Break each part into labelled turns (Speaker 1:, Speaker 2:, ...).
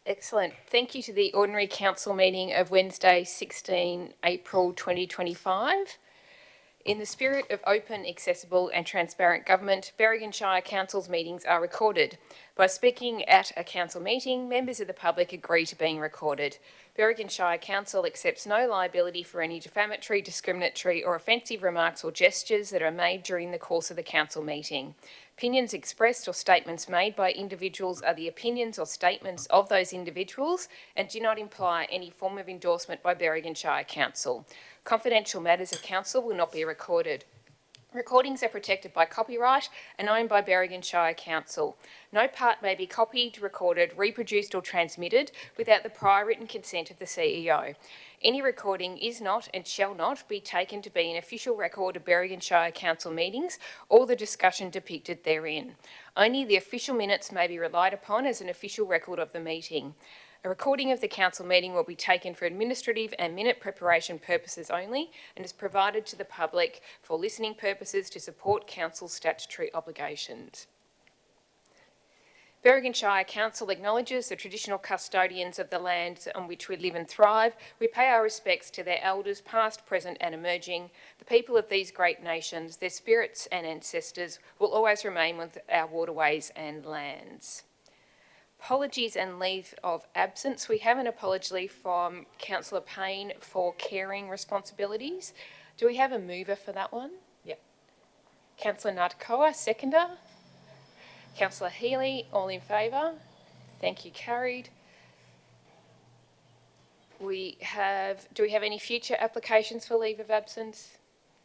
Speaker 1: Excellent. Thank you to the Ordinary Council meeting of Wednesday, 16 April 2025. In the spirit of open, accessible and transparent government, Berrigan Shire Council's meetings are recorded. By speaking at a council meeting, members of the public agree to being recorded. Berrigan Shire Council accepts no liability for any defamatory, discriminatory or offensive remarks or gestures that are made during the course of the council meeting. Opinions expressed or statements made by individuals are the opinions or statements of those individuals and do not imply any form of endorsement by Berrigan Shire Council. Confidential matters of council will not be recorded. Recordings are protected by copyright and owned by Berrigan Shire Council. No part may be copied, recorded, reproduced or transmitted without the prior written consent of the CEO. Any recording is not and shall not be taken to be an official record of Berrigan Shire Council meetings or the discussion depicted therein. Only the official minutes may be relied upon as an official record of the meeting. A recording of the council meeting will be taken for administrative and minute preparation purposes only and is provided to the public for listening purposes to support council's statutory obligations. Berrigan Shire Council acknowledges the traditional custodians of the lands on which we live and thrive. We pay our respects to their elders, past, present and emerging. The people of these great nations, their spirits and ancestors will always remain with our waterways and lands. Apologies and leave of absence. We have an apology from Councillor Payne for caring responsibilities. Do we have a mover for that one?
Speaker 2: Yep.
Speaker 1: Councillor Natikoa, seconder. Councillor Healy, all in favour? Thank you, carried. Do we have any future applications for leave of absence?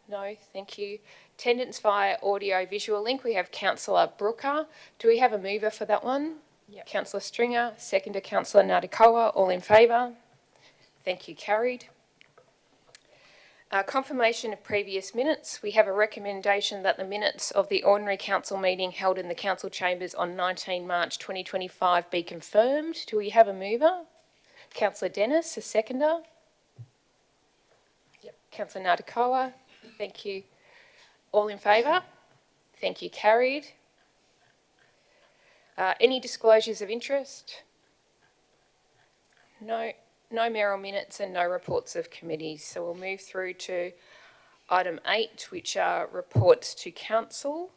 Speaker 1: No, thank you. Attendance via audio visual link. We have Councillor Brooker. Do we have a mover for that one?
Speaker 2: Yep.
Speaker 1: Councillor Stringer, seconder Councillor Natikoa, all in favour? Thank you, carried. Confirmation of previous minutes. We have a recommendation that the minutes of the Ordinary Council meeting held in the Council Chambers on 19 March 2025 be confirmed. Do we have a mover? Councillor Dennis, a seconder?
Speaker 2: Yep.
Speaker 1: Councillor Natikoa, thank you. All in favour? Thank you, carried. Any disclosures of interest? No mayoral minutes and no reports of committees. So we'll move through to item 8, which are reports to council.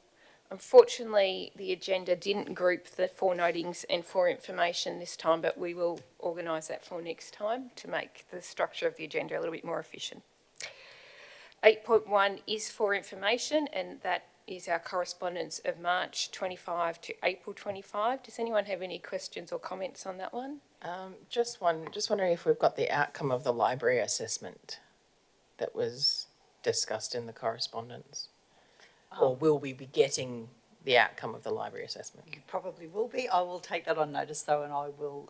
Speaker 1: Unfortunately, the agenda didn't group the 4 notings and 4 information this time, but we will organise that for next time to make the structure of the agenda a little bit more efficient. 8.1 is 4 information, and that is our correspondence of March 25 to April 25. Does anyone have any questions or comments on that one?
Speaker 2: Just wondering if we've got the outcome of the library assessment that was discussed in the correspondence, or will we be getting the outcome of the library assessment?
Speaker 3: You probably will be. I will take that on notice though, and I will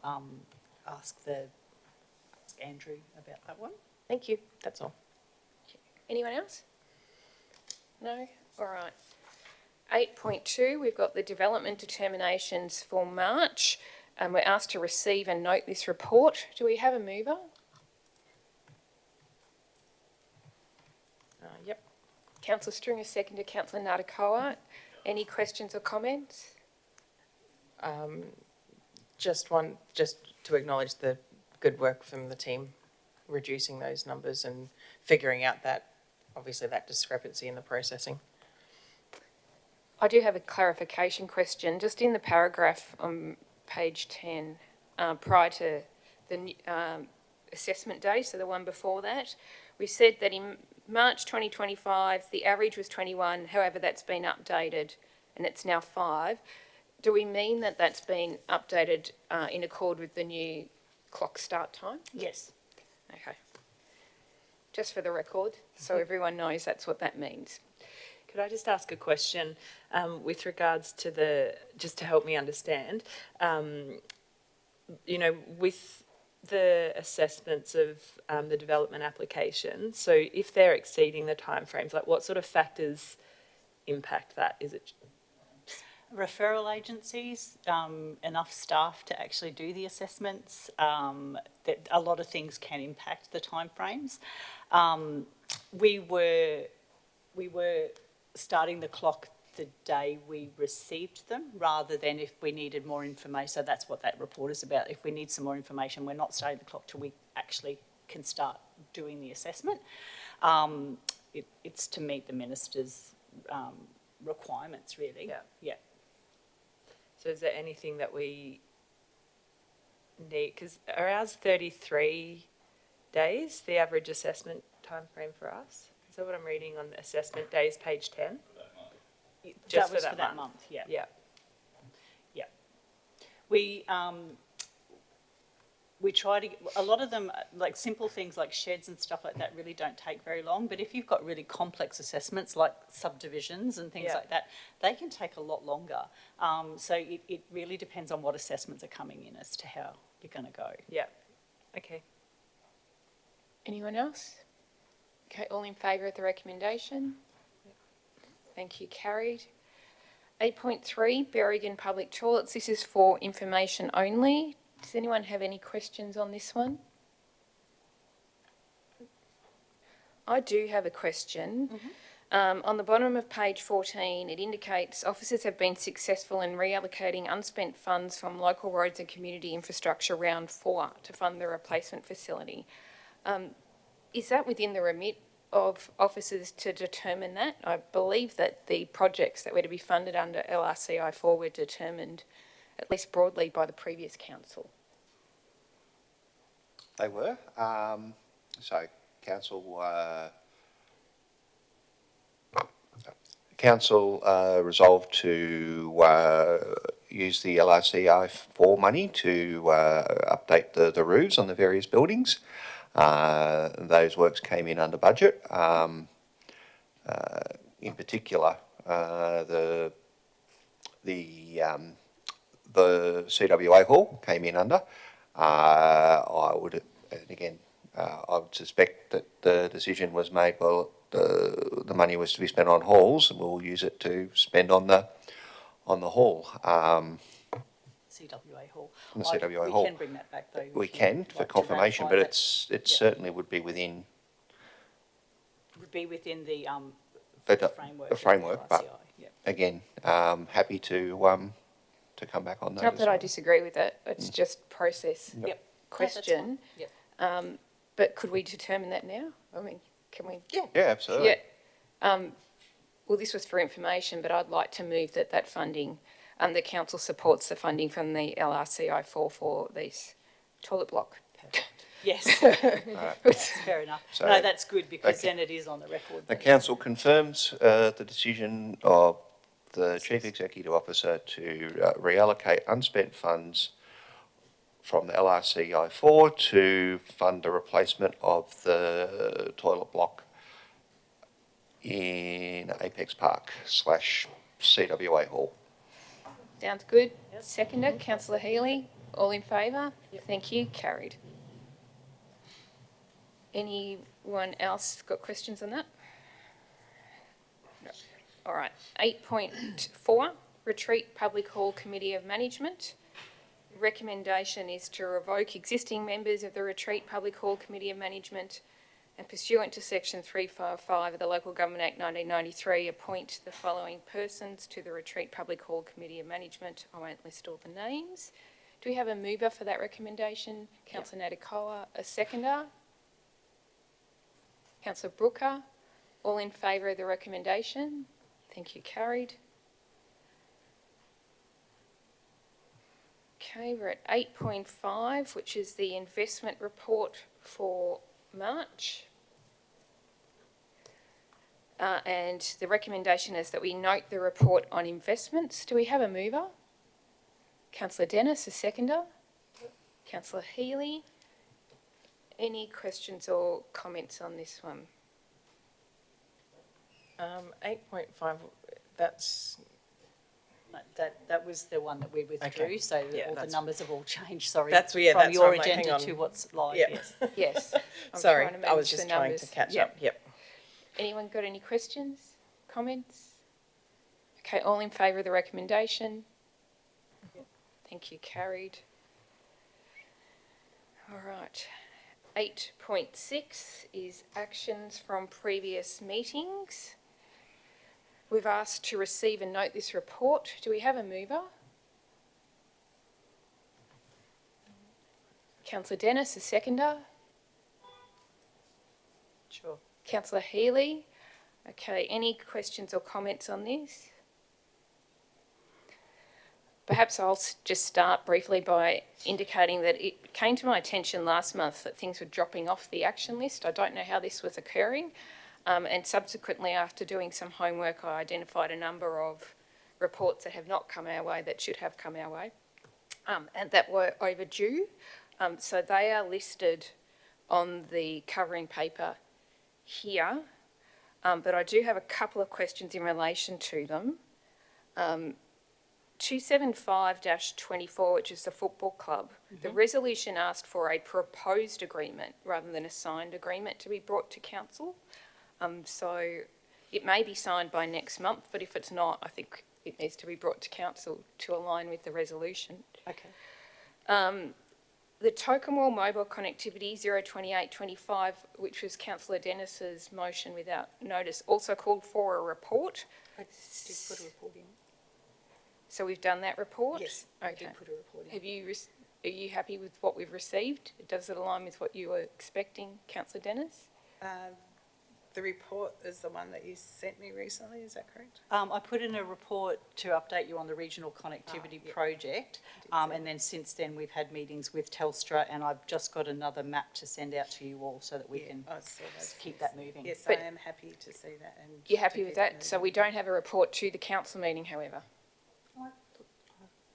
Speaker 3: ask Andrew about that one.
Speaker 2: Thank you. That's all.
Speaker 1: Anyone else? No? All right. 8.2, we've got the development determinations for March, and we're asked to receive and note this report. Do we have a mover?
Speaker 2: Yep.
Speaker 1: Councillor Stringer, seconder. Councillor Natikoa. Any questions or comments?
Speaker 2: Just to acknowledge the good work from the team, reducing those numbers and figuring out that, obviously, that discrepancy in the processing.
Speaker 1: I do have a clarification question. Just in the paragraph on page 10, prior to the assessment day, so the one before that, we said that in March 2025, the average was 21. However, that's been updated and it's now 5. Do we mean that that's been updated in accord with the new clock start time?
Speaker 3: Yes.
Speaker 1: Okay. Just for the record, so everyone knows that's what that means.
Speaker 4: Could I just ask a question with regards to just to help me understand, with the assessments of the development application, so if they're exceeding the timeframes, like what sort of factors impact that? Is it
Speaker 3: Referral agencies, enough staff to actually do the assessments, that a lot of things can impact the timeframes. We were starting the clock the day we received them, rather than if we needed more information. So that's what that report is about. If we need some more information, we're not starting the clock till we actually can start doing the assessment. It's to meet the minister's requirements, really.
Speaker 4: Yeah.
Speaker 3: Yeah.
Speaker 4: So is there anything that we need, because are ours 33 days, the average assessment timeframe for us? Is that what I'm reading on the assessment days, page 10? Just
Speaker 3: That was
Speaker 4: for that month?
Speaker 3: yeah.
Speaker 4: Yeah.
Speaker 3: Yeah. We try to, a lot of them, like simple things like sheds and stuff like that really don't take very long, but if you've got really complex assessments like subdivisions and things
Speaker 4: Yeah.
Speaker 3: like that, they can take a lot longer. So it really depends on what assessments are coming in as to how you're going to go.
Speaker 4: Yeah. Okay.
Speaker 1: Anyone else? Okay, all in favour of the recommendation? Thank you, carried. 8.3, Berrigan Public Toilets. This is for information only. Does anyone have any questions on this one? I do have a question. On the bottom of page 14, it indicates officers have been successful in reallocating unspent funds from local roads and community infrastructure round 4 to fund the replacement facility. Is that within the remit of officers to determine that? I believe that the projects that were to be funded under LRCI4 were determined, at least broadly, by the previous council.
Speaker 5: They were. So council resolved to use the LRCI4 money to update the roofs on the various buildings. Those works came in under budget. In particular, the CWA hall came in under. I would suspect that the decision was made, well, the money was to be spent on halls, and we'll use it to spend on the hall.
Speaker 3: CWA Hall.
Speaker 5: The CWA Hall.
Speaker 3: We can bring that back though.
Speaker 5: We
Speaker 3: if you'd
Speaker 5: can
Speaker 3: like
Speaker 5: for
Speaker 3: to
Speaker 5: confirmation,
Speaker 3: ratify
Speaker 5: but
Speaker 3: that.
Speaker 5: it
Speaker 3: Yeah.
Speaker 5: certainly would be within
Speaker 3: Would be within the
Speaker 5: the
Speaker 3: framework.
Speaker 5: the
Speaker 3: of
Speaker 5: framework, but
Speaker 3: LRCI, yeah.
Speaker 5: again, happy to come back on that.
Speaker 1: Not
Speaker 5: as
Speaker 1: that I
Speaker 5: well.
Speaker 1: disagree with it, it's just process
Speaker 5: Yep.
Speaker 3: Yep.
Speaker 1: question.
Speaker 3: No, that's fine.
Speaker 1: But could we determine that now? I mean, can we?
Speaker 5: Yeah, absolutely.
Speaker 1: Yeah. Well, this was for information, but I'd like to move that funding, the council supports the funding from the LRCI4 for this toilet block.
Speaker 3: Yes,
Speaker 5: Right.
Speaker 3: that's fair enough.
Speaker 5: So-
Speaker 3: No, that's good because
Speaker 5: Okay.
Speaker 3: then it is on the record.
Speaker 5: The
Speaker 3: that-
Speaker 5: council confirms the decision of the Chief Executive Officer to reallocate unspent funds from the LRCI4 to fund the replacement of the toilet block in Apex Park / CWA Hall.
Speaker 1: Sounds good.
Speaker 3: Yep.
Speaker 1: Seconder, councillor Healy, all in favour?
Speaker 3: Yep.
Speaker 1: Thank you, carried. Anyone else got questions on that? No. All right, 8.4, Retreat Public Hall Committee of Management. Recommendation is to revoke existing members of the Retreat Public Hall Committee of Management and pursuant to section 355 of the Local Government Act 1993, appoint the following persons to the Retreat Public Hall Committee of Management. I won't list all the names. Do we have a mover for that recommendation? Councillor Natikoa, a seconder? Councillor Brooker, all in favour of the recommendation? Thank you, carried. Okay, we're at 8.5, which is the investment report for March. And the recommendation is that we note the report on investments. Do we have a mover? Councillor Dennis, a seconder? Councillor Healy? Any questions or comments on this one?
Speaker 2: 8.5, that's,
Speaker 3: No, that was the one that we withdrew,
Speaker 2: Okay.
Speaker 3: so
Speaker 2: Yeah,
Speaker 3: all the
Speaker 2: that's-
Speaker 3: numbers have all changed, sorry.
Speaker 2: That's- yeah,
Speaker 3: From
Speaker 2: that's
Speaker 3: your
Speaker 2: why I'm like, hang
Speaker 3: agenda
Speaker 2: on.
Speaker 3: to what's live,
Speaker 2: Yeah.
Speaker 3: yes.
Speaker 1: Yes. I'm
Speaker 2: sorry,
Speaker 1: trying to
Speaker 2: I was
Speaker 1: manage
Speaker 2: just
Speaker 1: the
Speaker 2: trying to
Speaker 1: numbers.
Speaker 2: catch
Speaker 1: Yep.
Speaker 2: up, yep.
Speaker 1: Anyone got any questions, comments? Okay, all in favour of the recommendation? Thank you, carried. All right. 8.6 is actions from previous meetings. we've asked to receive and note this report. Do we have a mover? Councillor Dennis, a seconder.
Speaker 3: Sure.
Speaker 1: Councillor Healy. Okay, any questions or comments on this? Perhaps I'll just start briefly by indicating that it came to my attention last month that things were dropping off the action list. I don't know how this was occurring. And subsequently, after doing some homework, I identified a number of reports that have not come our way that should have come our way, and that were overdue. So they are listed on the covering paper here, but I do have a couple of questions in relation to them. 275-24, which is the football club, the resolution asked for a proposed agreement rather than a signed agreement to be brought to council. So it may be signed by next month, but if it's not, I think it needs to be brought to council to align with the resolution.
Speaker 3: Okay.
Speaker 1: The Tokemwell mobile connectivity 02825, which was Councillor Dennis's motion without notice, also called for a report.
Speaker 3: I did put a report in.
Speaker 1: So we've done that report?
Speaker 3: Yes, I
Speaker 1: Okay.
Speaker 3: did put a report in.
Speaker 1: Are you happy with what we've received? Does it align with what you were expecting, Councillor Dennis?
Speaker 6: The report is the one that you sent me recently, is that correct?
Speaker 3: I put in a report to update you on the regional connectivity
Speaker 6: yeah.
Speaker 3: project.
Speaker 6: I did see
Speaker 3: And then since then, we've had meetings with Telstra, and I've just got another map to send out to you all so that we
Speaker 6: Yeah,
Speaker 3: can
Speaker 6: I saw those.
Speaker 3: keep that moving.
Speaker 6: Yes,
Speaker 1: But-
Speaker 6: I am happy to see that and.
Speaker 1: You're
Speaker 6: to
Speaker 1: happy
Speaker 6: keep
Speaker 1: with
Speaker 6: it
Speaker 1: that? So
Speaker 6: moving.
Speaker 1: we don't have a report to the council meeting, however,
Speaker 3: I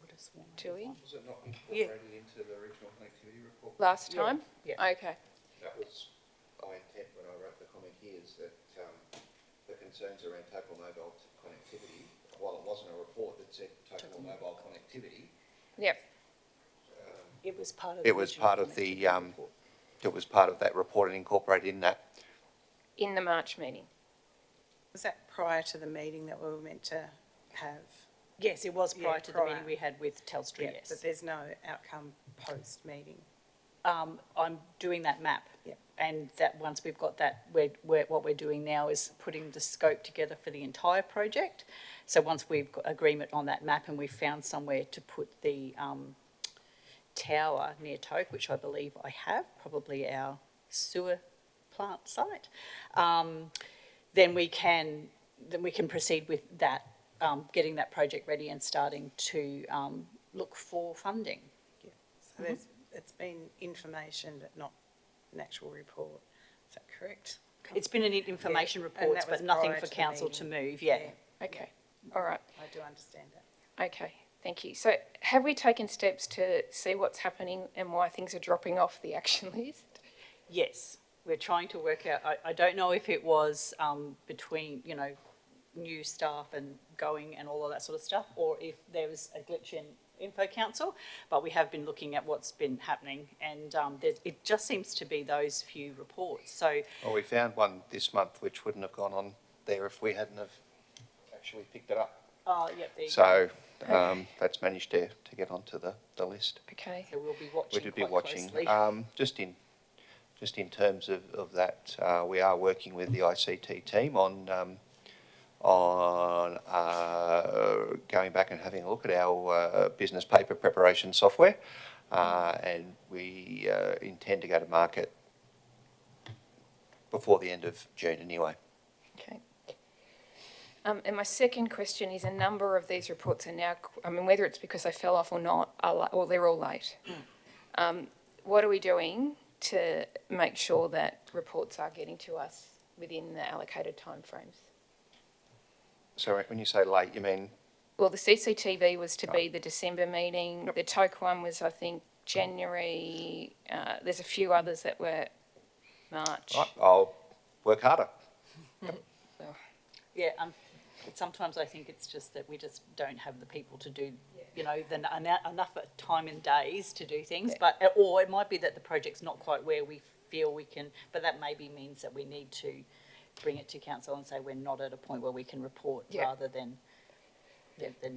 Speaker 3: would have sworn I
Speaker 1: do we?
Speaker 5: Was it not
Speaker 3: Yeah.
Speaker 5: incorporated into the regional connectivity report?
Speaker 1: Last
Speaker 3: Yeah,
Speaker 1: time?
Speaker 3: yeah.
Speaker 1: Okay,
Speaker 5: That was my intent when I wrote the comment here, is that the concerns around total mobile connectivity, while it wasn't a report that said total mobile connectivity,
Speaker 1: yep.
Speaker 3: It was part of.
Speaker 5: it was part of the, it was part of that report and incorporated in that.
Speaker 1: In the March meeting.
Speaker 6: Was that prior to the meeting that we were meant to have?
Speaker 3: Yes, it was
Speaker 6: Yeah,
Speaker 3: prior to the meeting
Speaker 6: prior.
Speaker 3: we had with Telstra,
Speaker 6: Yeah,
Speaker 3: yes.
Speaker 6: but there's no outcome post-meeting.
Speaker 3: I'm doing that map.
Speaker 6: Yeah.
Speaker 3: And that, once we've got that, what we're doing now is putting the scope together for the entire project. So once we've got agreement on that map and we've found somewhere to put the tower near Toke, which I believe I have, probably our sewer plant site, then we can proceed with that, getting that project ready and starting to look for funding.
Speaker 6: Yeah. So it's been information but not an actual report. Is that correct?
Speaker 3: It's been an information
Speaker 6: Yeah, and
Speaker 3: report,
Speaker 6: that was
Speaker 3: but nothing
Speaker 6: prior
Speaker 3: for
Speaker 6: to the
Speaker 3: council to
Speaker 6: meeting.
Speaker 3: move, yeah.
Speaker 1: Okay, all right.
Speaker 6: I do understand that.
Speaker 1: Okay, thank you. So have we taken steps to see what's happening and why things are dropping off the action list?
Speaker 3: Yes, we're trying to work out, I don't know if it was between, new staff and going and all of that sort of stuff, or if there was a glitch in Info Council, but we have been looking at what's been happening, and it just seems to be those few reports. So
Speaker 5: Well, we found one this month which wouldn't have gone on there if we hadn't have actually picked it up.
Speaker 3: yep, there you go.
Speaker 5: So that's managed to get onto the list.
Speaker 1: Okay,
Speaker 3: So we'll be watching
Speaker 5: We should be
Speaker 3: quite
Speaker 5: watching.
Speaker 3: closely.
Speaker 5: Just in terms of that, we are working with the ICT team on going back and having a look at our business paper preparation software, and we intend to go to market before the end of June anyway.
Speaker 1: okay. And my second question is, a number of these reports are now, whether it's because they fell off or not, or they're all late. What are we doing to make sure that reports are getting to us within the allocated timeframes?
Speaker 5: So when you say late, you mean?
Speaker 1: Well, the CCTV was to be the December meeting. The Toke one was, I think, January. There's a few others that were March.
Speaker 5: Right, I'll work harder.
Speaker 3: Yeah, sometimes I think it's just that we just don't have the people to do, enough time and days to do things.
Speaker 1: Yeah.
Speaker 3: But or it might be that the project's not quite where we feel we can. But that maybe means that we need to bring it to council and say we're not at a point where we can report,
Speaker 1: Yeah.
Speaker 3: rather than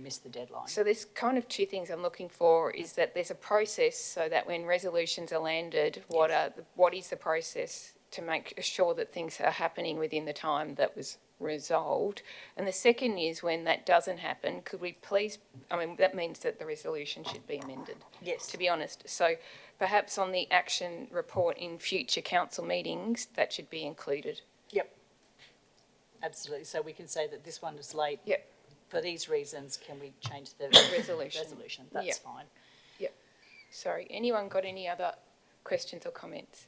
Speaker 3: miss the deadline.
Speaker 1: So there's kind of two things I'm looking for, is that there's a process so that when resolutions are landed, what is the process to make sure that things are happening within the time that was resolved. And the second is, when that doesn't happen, could we please, I mean, that means that the resolution should be amended,
Speaker 3: Yes.
Speaker 1: to be honest. So perhaps on the action report in future council meetings, that should be included.
Speaker 3: Yep. Absolutely. So we can say that this one is late.
Speaker 1: Yep.
Speaker 3: For these reasons, can we change the
Speaker 1: Resolution.
Speaker 3: resolution? That's
Speaker 1: Yep.
Speaker 3: fine.
Speaker 1: Sorry, anyone got any other questions or comments?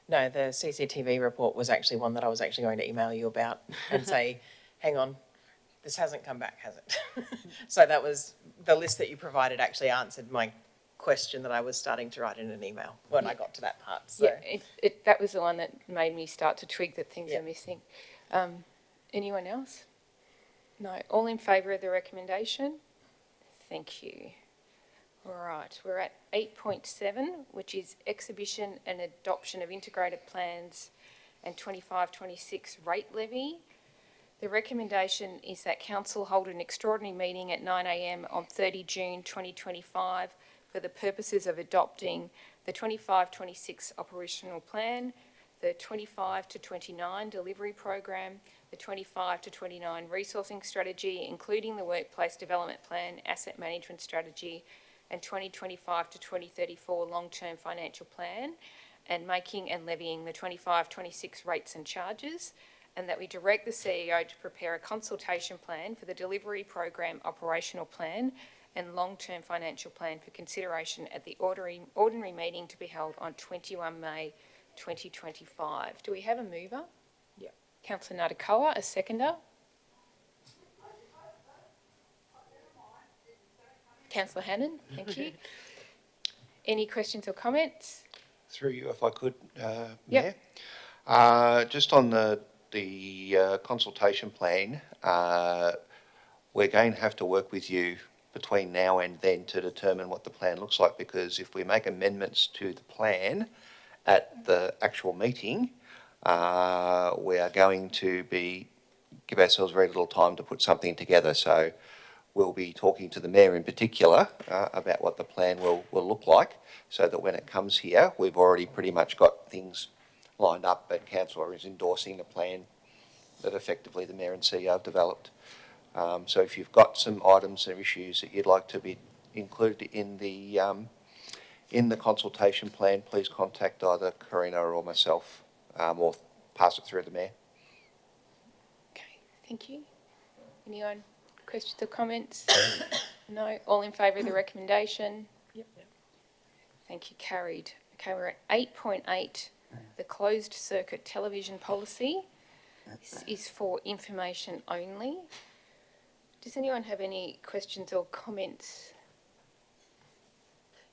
Speaker 2: No, the CCTV report was actually one that I was actually going to email you about and say, hang on, this hasn't come back, has it? So that was, the list that you provided actually answered my question that I was starting to write in an email when I got to that part, so.
Speaker 1: Yeah, that was the one that made me start to twig that things
Speaker 2: Yeah.
Speaker 1: are missing. Anyone else? No, all in favour of the recommendation? Thank you. All right, we're at 8.7, which is exhibition and adoption of integrated plans and 25-26 rate levy. The recommendation is that council hold an extraordinary meeting at 9 a.m. on 30 June 2025 for the purposes of adopting the 25-26 operational plan, the 25-29 delivery program, the 25-29 resourcing strategy, including the workplace development plan, asset management strategy, and 2025-2034 long-term financial plan, and making and levying the 25-26 rates and charges, and that we direct the CEO to prepare a consultation plan for the delivery program operational plan and long-term financial plan for consideration at the ordinary meeting to be held on 21 May 2025. Do we have a mover?
Speaker 2: Yep.
Speaker 1: Councillor Natikoa, a seconder. Councillor Hannan, thank you. Any questions or comments?
Speaker 5: Through you, if I could,
Speaker 1: Yep.
Speaker 5: Mayor. Just on the consultation plan, we're going to have to work with you between now and then to determine what the plan looks like, because if we make amendments to the plan at the actual meeting, we are going to give ourselves very little time to put something together. So we'll be talking to the Mayor in particular about what the plan will look like, so that when it comes here, we've already pretty much got things lined up, but Councillor is endorsing the plan that effectively the Mayor and CEO have developed. So if you've got some items or issues that you'd like to be included in the consultation plan, please contact either Karina or myself, or pass it through the Mayor.
Speaker 1: Okay, thank you. Anyone? Questions or comments? No? All in favour of the recommendation?
Speaker 3: Yep.
Speaker 1: Thank you, carried. Okay, we're at 8.8, the closed circuit television policy. This is for information only. Does anyone have any questions or comments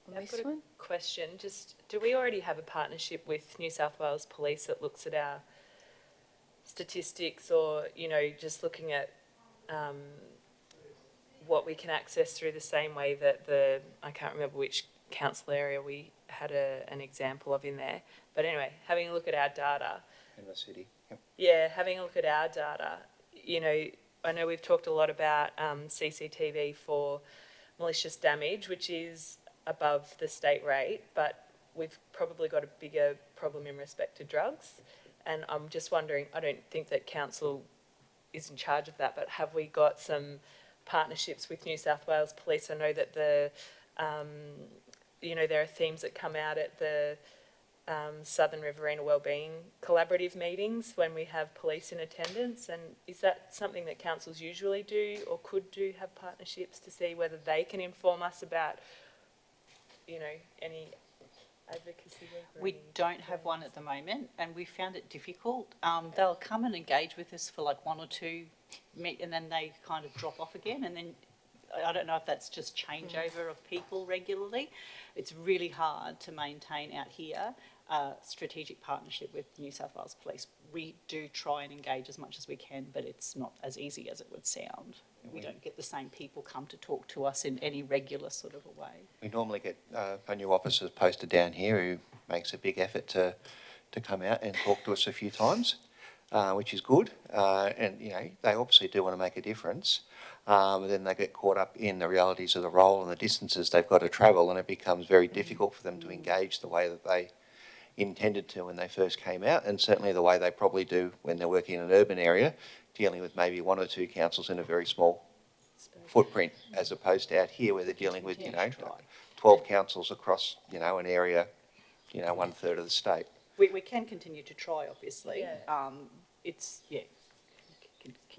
Speaker 1: on
Speaker 4: I've
Speaker 1: this
Speaker 4: got a
Speaker 1: one?
Speaker 4: question. Just, do we already have a partnership with New South Wales Police that looks at our statistics, or, just looking at what we can access through the same way that I can't remember which council area we had an example of in there. But anyway, having a look at our data.
Speaker 5: In the city. Yep.
Speaker 4: Yeah, having a look at our data, I know we've talked a lot about CCTV for malicious damage, which is above the state rate, but we've probably got a bigger problem in respect to drugs. And I'm just wondering, I don't think that council is in charge of that, but have we got some partnerships with New South Wales Police? I know that there are themes that come out at the Southern Riverina Wellbeing Collaborative meetings when we have police in attendance, and is that something that councils usually do or could do, have partnerships to see whether they can inform us about, any advocacy work?
Speaker 3: We don't have one at the moment, and we found it difficult. They'll come and engage with us for like one or two and then they kind of drop off again, and then I don't know if that's just changeover of people regularly. It's really hard to maintain out here a strategic partnership with New South Wales Police. We do try and engage as much as we can, but it's not as easy as it would sound. We don't get the same people come to talk to us in any regular sort of a way.
Speaker 5: We normally get a new officer posted down here who makes a big effort to come out and talk to us a few times, which is good. And, they obviously do want to make a difference. But then they get caught up in the realities of the role and the distances they've got to travel, and it becomes very difficult for them to engage the way that they intended to when they first came out, and certainly the way they probably do when they're working in an urban area, dealing with maybe one or two councils in a very small footprint, as opposed to out here where they're dealing with, 12 councils across, an area, 1/3 of the state.
Speaker 3: We can continue to try, obviously.
Speaker 4: Yeah.
Speaker 3: It's, yeah.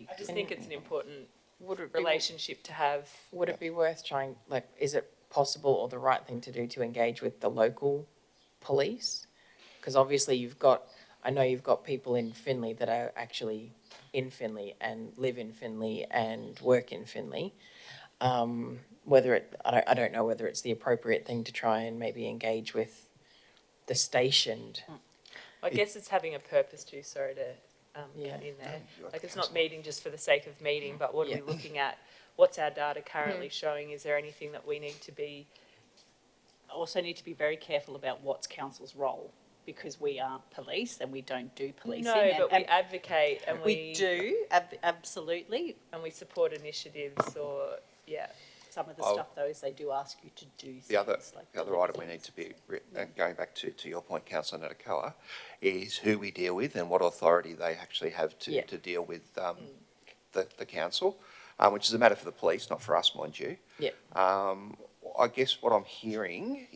Speaker 4: I just think it's an important
Speaker 2: Would it be,
Speaker 4: relationship to have.
Speaker 2: would it be worth trying, like, is it possible or the right thing to do to engage with the local police? Because obviously I know you've got people in Finley that are actually in Finley and live in Finley and work in Finley. I don't know whether it's the appropriate thing to try and maybe engage with the stationed.
Speaker 4: I guess it's having a purpose too, sorry to
Speaker 2: Yeah.
Speaker 4: cut in there.
Speaker 5: No,
Speaker 4: Like, it's not meeting just for the sake of meeting, but what are we
Speaker 2: Yeah.
Speaker 4: looking at? What's our data currently showing? Is there anything that we need to be?
Speaker 3: Also need to be very careful about what's council's role, because we aren't police and we don't do policing.
Speaker 4: No, but we
Speaker 3: and
Speaker 4: advocate and
Speaker 3: we do, absolutely.
Speaker 4: and we support initiatives or, yeah.
Speaker 3: Some of the
Speaker 5: Oh.
Speaker 3: stuff, though, is they do ask you to do things.
Speaker 5: The other
Speaker 3: like
Speaker 5: item we need to be, going back to your point, councillor Natakawa, is who we deal with and what authority they actually have
Speaker 2: Yeah.
Speaker 5: to deal with the council, which is a matter for the police, not for us, mind you.
Speaker 2: Yeah.
Speaker 5: I guess what I'm hearing,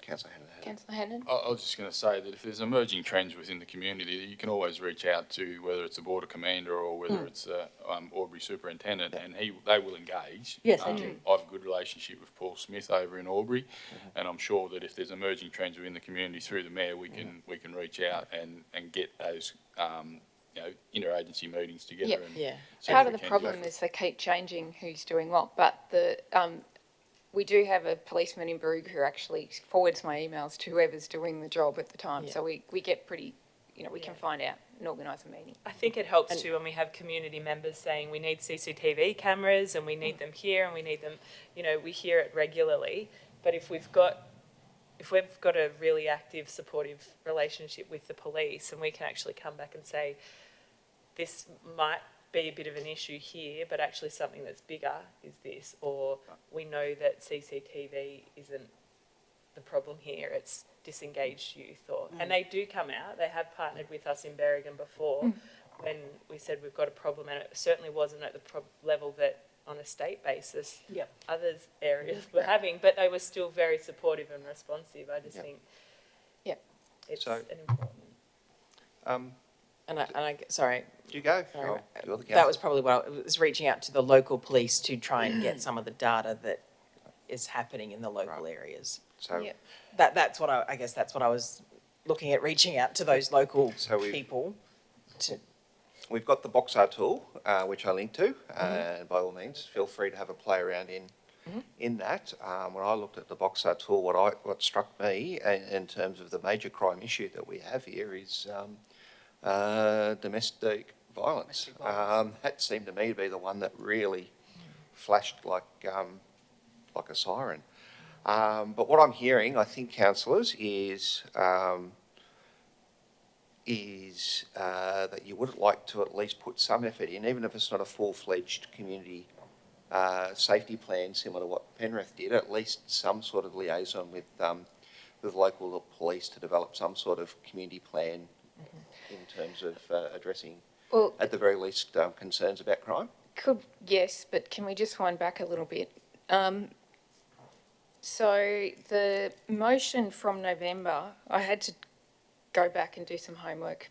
Speaker 5: councillor Hannon.
Speaker 1: Councillor Hannon?
Speaker 7: I was just going to say that if there's emerging trends within the community, you can always reach out to whether it's a border commander or whether it's a Albury superintendent, and they will engage.
Speaker 3: Yes, they do.
Speaker 7: I have a good relationship with Paul Smith over in Albury, and I'm sure that if there's emerging trends within the community through the mayor, we can reach out and get those interagency meetings together.
Speaker 1: Yep.
Speaker 7: And
Speaker 2: Yeah.
Speaker 7: see
Speaker 1: Part
Speaker 7: if
Speaker 1: of
Speaker 7: we
Speaker 1: the
Speaker 7: can go
Speaker 1: problem
Speaker 7: for it.
Speaker 1: is they keep changing who's doing what, but we do have a policeman in Baruga who actually forwards my emails to whoever's doing the job at the time, so we get pretty, we can find out and organise a meeting.
Speaker 4: I think it helps too when we have community members saying we need CCTV cameras and we need them here and we need them, we hear it regularly. But if we've got a really active, supportive relationship with the police, and we can actually come back and say, this might be a bit of an issue here, but actually something that's bigger is this, or we know that CCTV isn't the problem here, it's disengaged youth, and they do come out. They have partnered with us in Berrigan before when we said we've got a problem, and it certainly wasn't at the level that on a state basis
Speaker 3: Yep.
Speaker 4: others areas were having, but they were still very supportive and responsive. I just think it's
Speaker 5: So-
Speaker 4: an important.
Speaker 2: Sorry,
Speaker 5: You go.
Speaker 2: Sorry,
Speaker 5: You're the
Speaker 2: that was
Speaker 5: councillor.
Speaker 2: probably what I was reaching out to the local police to try and get some of the data that is happening in the local areas.
Speaker 5: So,
Speaker 1: Yeah.
Speaker 2: That's what I guess that's what I was looking at, reaching out to those local
Speaker 5: So we've-
Speaker 2: people to,
Speaker 5: we've got the Boxar tool, which I linked to, and by all means, feel free to have a play around in that. When I looked at the Boxar tool, what struck me in terms of the major crime issue that we have here is domestic violence. That seemed to me to be the one that really flashed like a siren. But what I'm hearing, I think, councillors, is that you would like to at least put some effort in, even if it's not a full-fledged community safety plan similar to what Penrith did, at least some sort of liaison with local police to develop some sort of community plan in terms of addressing,
Speaker 1: Well,
Speaker 5: at the very least, concerns about crime.
Speaker 1: yes, but can we just wind back a little bit? So the motion from November, I had to go back and do some homework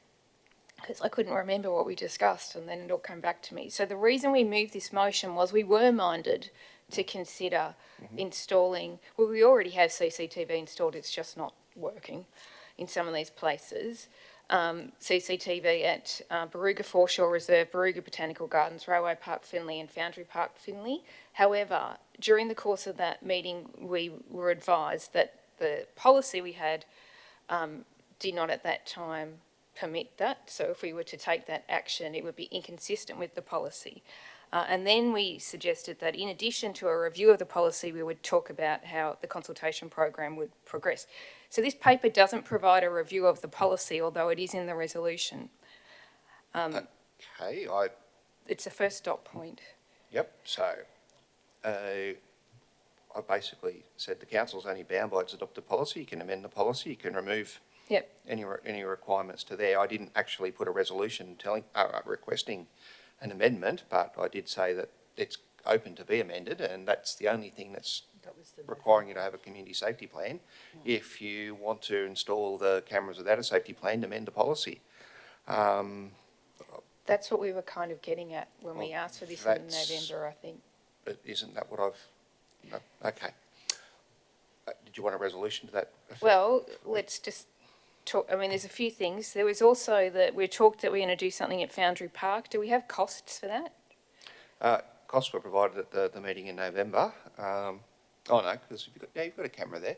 Speaker 1: because I couldn't remember what we discussed, and then it all came back to me. So the reason we moved this motion was we were minded to consider installing, well, we already have CCTV installed, it's just not working in some of these places. CCTV at Baruga Foreshore Reserve, Baruga Botanical Gardens, Railway Park Finley and Foundry Park Finley. However, during the course of that meeting, we were advised that the policy we had did not at that time permit that. So if we were to take that action, it would be inconsistent with the policy. And then we suggested that in addition to a review of the policy, we would talk about how the consultation program would progress. So this paper doesn't provide a review of the policy, although it is in the resolution.
Speaker 5: Okay,
Speaker 1: It's a first stop point.
Speaker 5: yep, so I I basically said the council's only bound by its adopted policy. You can amend the policy, you can remove
Speaker 1: Yep.
Speaker 5: any requirements to there. I didn't actually put a resolution requesting an amendment, but I did say that it's open to be amended, and that's the only thing that's
Speaker 3: That was the
Speaker 5: requiring you to have a community safety plan. If you want to install the cameras without a safety plan, amend the policy.
Speaker 1: That's what we were kind of getting at when we asked for this in
Speaker 5: that's-
Speaker 1: November, I think.
Speaker 5: But isn't that what I've, no, okay. Did you want a resolution to that effect?
Speaker 1: Well, let's just talk, I mean, there's a few things. There was also that we talked that we're going to do something at Foundry Park. Do we have costs for that?
Speaker 5: Costs were provided at the meeting in November. Oh no, because you've got a camera there.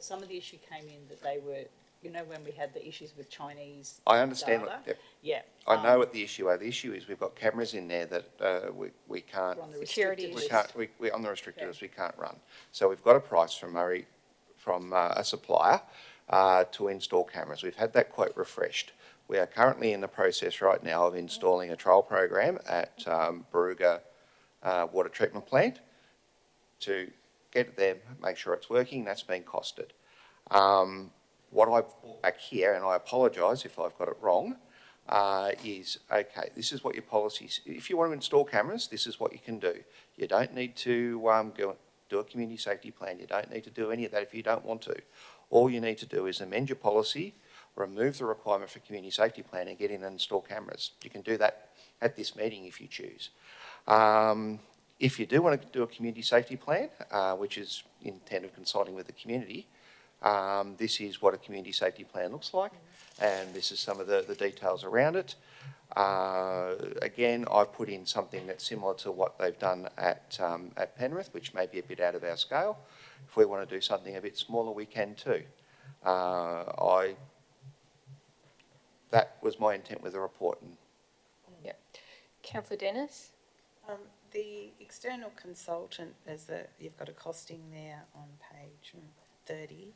Speaker 3: Some of the issue came in that they were, you know, when we had the issues with Chinese
Speaker 5: I understand
Speaker 3: data?
Speaker 5: what, yep.
Speaker 3: Yeah.
Speaker 5: I know what the issue are. The issue is we've got cameras in there that we can't,
Speaker 3: We're on the
Speaker 1: Security
Speaker 3: restricted
Speaker 5: we
Speaker 3: list.
Speaker 5: can't, we're on the restricted
Speaker 3: Okay.
Speaker 5: list, we can't run. So we've got a price from Murray, from a supplier to install cameras. We've had that quote refreshed. We are currently in the process right now of installing a trial program at Baruga Water Treatment Plant to get it there, make sure it's working. That's been costed. What I brought back here, and I apologise if I've got it wrong, is, okay, this is what your policies, if you want to install cameras, this is what you can do. You don't need to go do a community safety plan. You don't need to do any of that if you don't want to. All you need to do is amend your policy, remove the requirement for community safety plan and get in and install cameras. You can do that at this meeting if you choose. If you do want to do a community safety plan, which is intent of consulting with the community, this is what a community safety plan looks like, and this is some of the details around it. Again, I've put in something that's similar to what they've done at Penrith, which may be a bit out of our scale. If we want to do something a bit smaller, we can too. That was my intent with the report. And
Speaker 1: Councillor Dennis?
Speaker 6: The external consultant, you've got a costing there on page 30.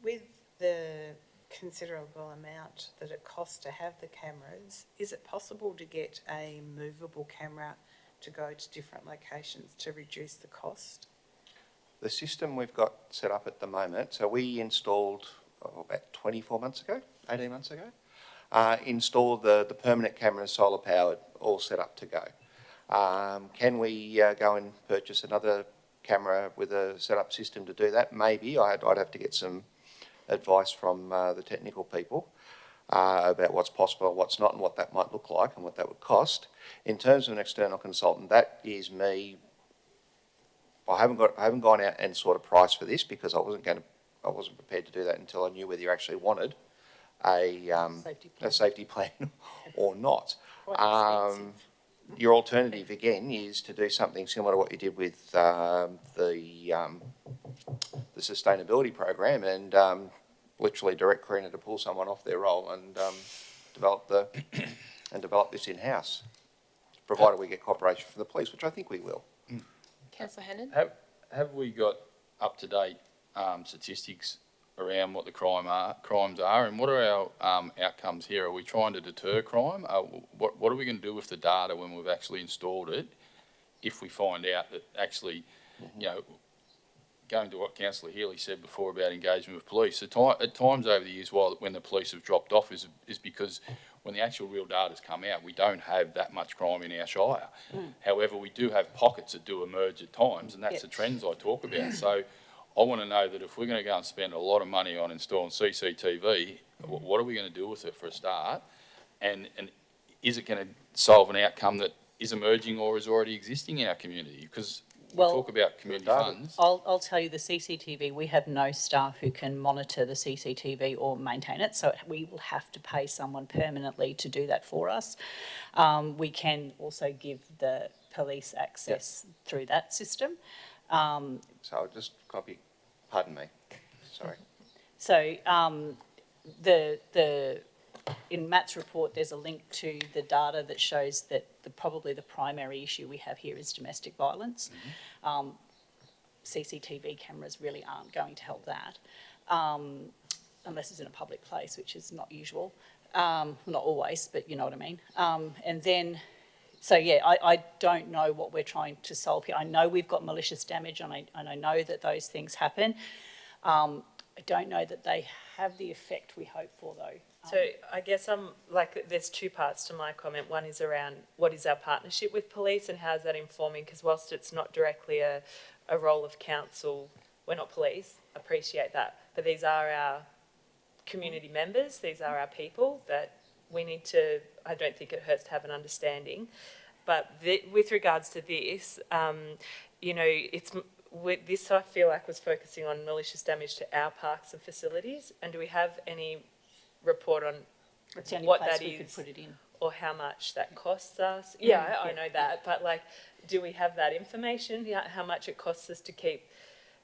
Speaker 6: With the considerable amount that it costs to have the cameras, is it possible to get a movable camera to go to different locations to reduce the cost?
Speaker 5: the system we've got set up at the moment, so we installed about 24 months ago, 18 months ago, installed the permanent cameras, solar powered, all set up to go. Can we go and purchase another camera with a set up system to do that? Maybe. I'd have to get some advice from the technical people about what's possible and what's not and what that might look like and what that would cost. In terms of an external consultant, that is me. I haven't gone out and sort of priced for this because I wasn't prepared to do that until I knew whether you actually wanted a safety plan or not.
Speaker 6: Quite expensive.
Speaker 5: Your alternative again is to do something similar to what you did with the sustainability program and literally direct Carina to pull someone off their role and develop this in house, provided we get cooperation from the police, which I think we will.
Speaker 1: Councillor Hannan?
Speaker 7: Have we got up-to-date statistics around what the crimes are, and what are our outcomes here? Are we trying to deter crime? What are we going to do with the data when we've actually installed it, if we find out that actually, you know, going to what Councillor Healy said before about engagement with police, at times over the years when the police have dropped off is because when the actual real data's come out, we don't have that much crime in our shire. However, we do have pockets that do emerge at times, and that's the trends I talk about. So I want to know that if we're going to go and spend a lot of money on installing CCTV, what are we going to do with it for a start? And is it going to solve an outcome that is emerging or is already existing in our community? Because we talk about community funds.
Speaker 3: I'll tell you, the CCTV, we have no staff who can monitor the CCTV or maintain it, so we will have to pay someone permanently to do that for us. We can also give the police access through that system.
Speaker 5: So I'll just copy, pardon me, sorry.
Speaker 3: So in Matt's report, there's a link to the data that shows that probably the primary issue we have here is domestic violence. CCTV cameras really aren't going to help that, unless it's in a public place, which is not usual. Not always, but you know what I mean. And then So, yeah, I don't know what we're trying to solve here. I know we've got malicious damage and I know that those things happen. I don't know that they have the effect we hope for, though.
Speaker 4: So I guess I'm like, there's two parts to my comment. One is around what is our partnership with police and how's that informing? Because whilst it's not directly a role of council, we're not police, appreciate that. But these are our community members, these are our people that we need to, I don't think it hurts to have an understanding. But with regards to this, you know, this I feel like was focusing on malicious damage to our parks and facilities. And do we have any report on
Speaker 3: It's the only
Speaker 4: what
Speaker 3: place
Speaker 4: that
Speaker 3: we could
Speaker 4: is
Speaker 3: put it in.
Speaker 4: or how much that costs us? Yeah, I know that, but like, do we have that information? Yeah, how much it costs us to keep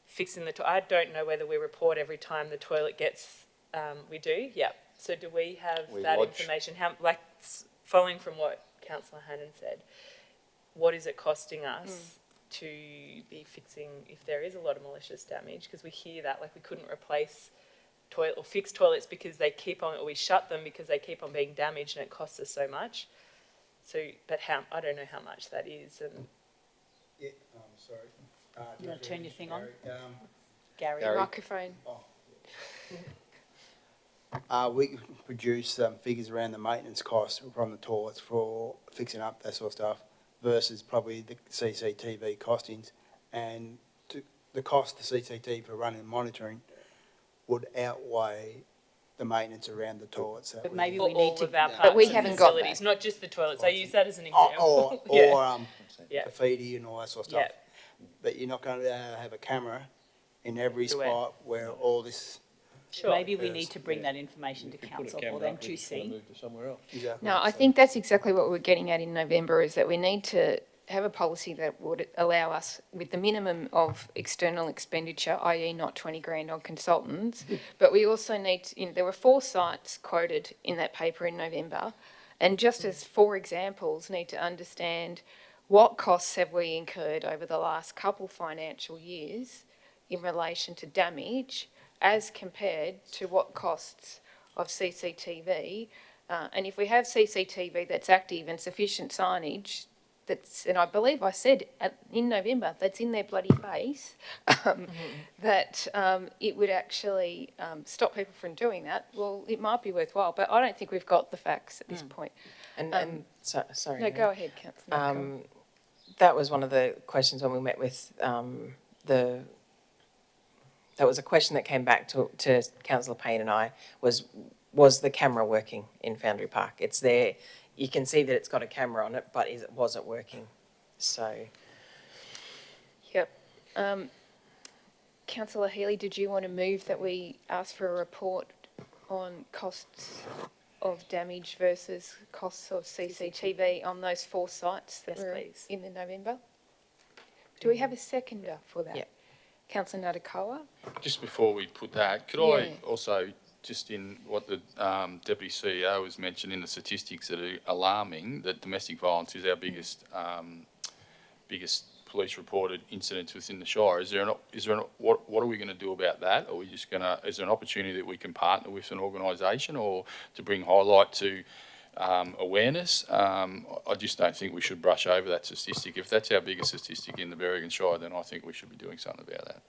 Speaker 4: fixing the toilet? I don't know whether we report every time the toilet gets, we do, yeah. So do we have
Speaker 5: We
Speaker 4: that
Speaker 5: lodge-
Speaker 4: information? How, like, following from what Councillor Hannon said, what is it costing us to be fixing if there is a lot of malicious damage? Because we hear that, like, we couldn't replace toilet or fix toilets because they keep on, or we shut them because they keep on being damaged and it costs us so much. So, but how, I don't know how much that is, and
Speaker 8: Yeah, sorry.
Speaker 3: You wanna turn your thing on?
Speaker 8: Gary,
Speaker 3: Gary.
Speaker 1: Microphone.
Speaker 8: we produce figures around the maintenance costs from the toilets for fixing up that sort of stuff versus probably the CCTV costings, and the cost of CCTV for running and monitoring would outweigh the maintenance around the toilets. That
Speaker 3: But
Speaker 8: we-
Speaker 3: maybe
Speaker 4: for
Speaker 3: we need
Speaker 4: all
Speaker 3: to.
Speaker 4: of our
Speaker 8: But
Speaker 4: parks
Speaker 1: we
Speaker 4: and
Speaker 1: haven't got
Speaker 4: facilities,
Speaker 1: that.
Speaker 4: not just the toilets. I use that as an
Speaker 8: Or,
Speaker 4: example.
Speaker 8: or,
Speaker 4: Yeah.
Speaker 8: or
Speaker 4: Yeah.
Speaker 8: graffiti and all that sort of
Speaker 4: Yeah.
Speaker 8: stuff. But you're not going to have a camera in every
Speaker 4: Everywhere.
Speaker 8: spot where all this.
Speaker 4: Sure.
Speaker 3: Maybe we need to bring that information to council or them to see.
Speaker 8: Exactly.
Speaker 1: No, I think that's exactly what we're getting at in November, is that we need to have a policy that would allow us, with the minimum of external expenditure, i.e. not 20 grand on consultants, but we also need to, you know, there were 4 sites quoted in that paper in November, and just as 4 examples, need to understand what costs have we incurred over the last couple financial years in relation to damage as compared to what costs of CCTV. And if we have CCTV that's active and sufficient signage, that's, and I believe I said in November, that's in their bloody face, that it would actually stop people from doing that, well, it might be worthwhile. But I don't think we've got the facts at this point.
Speaker 2: And sorry.
Speaker 1: No, go ahead, Councillor.
Speaker 2: That was one of the questions when we met with that was a question that came back to Councillor Payne and I, was the camera working in Foundry Park? It's there, you can see that it's got a camera on it, but was it working? So.
Speaker 1: Yep. Councillor Healy, did you want to move that we ask for a report on costs of damage versus costs of CCTV on those 4 sites that
Speaker 4: Yes,
Speaker 1: were
Speaker 4: please.
Speaker 1: in the November? Do we have a seconder for that?
Speaker 2: Yep.
Speaker 1: Councillor Natakawa?
Speaker 7: Just before we put that, could I also, just in what the Deputy CEO has mentioned in the statistics that are alarming, that domestic violence is our biggest police reported incidents within the Shire. What are we going to do about that? Are we just going to, is there an opportunity that we can partner with an organisation or to bring highlight to awareness? I just don't think we should brush over that statistic. If that's our biggest statistic in the Berrigan Shire, then I think we should be doing something about that.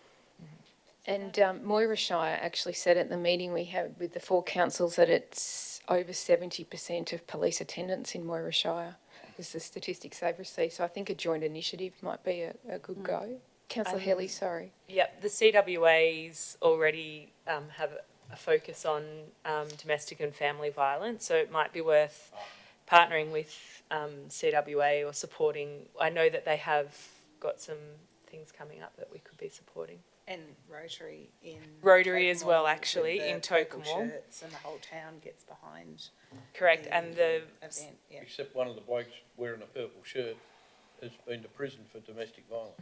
Speaker 1: And Moira Shire actually said at the meeting we had with the 4 councils that it's over 70% of police attendance in Moira Shire is the statistics they've received. So I think a joint initiative might be a good go. Councillor Healy, sorry.
Speaker 4: Yep, the CWAs already have a focus on domestic and family violence, so it might be worth partnering with CWA or supporting. I know that they have got some things coming up that we could be supporting.
Speaker 6: And Rotary in.
Speaker 4: Rotary as well,
Speaker 6: Tokemore
Speaker 4: actually,
Speaker 6: with the
Speaker 4: in
Speaker 6: purple
Speaker 4: Tokemore.
Speaker 6: shirts and the whole town gets behind.
Speaker 4: Correct, and the
Speaker 6: Event, yeah.
Speaker 9: Except one of the blokes wearing a purple shirt has been to prison for domestic violence.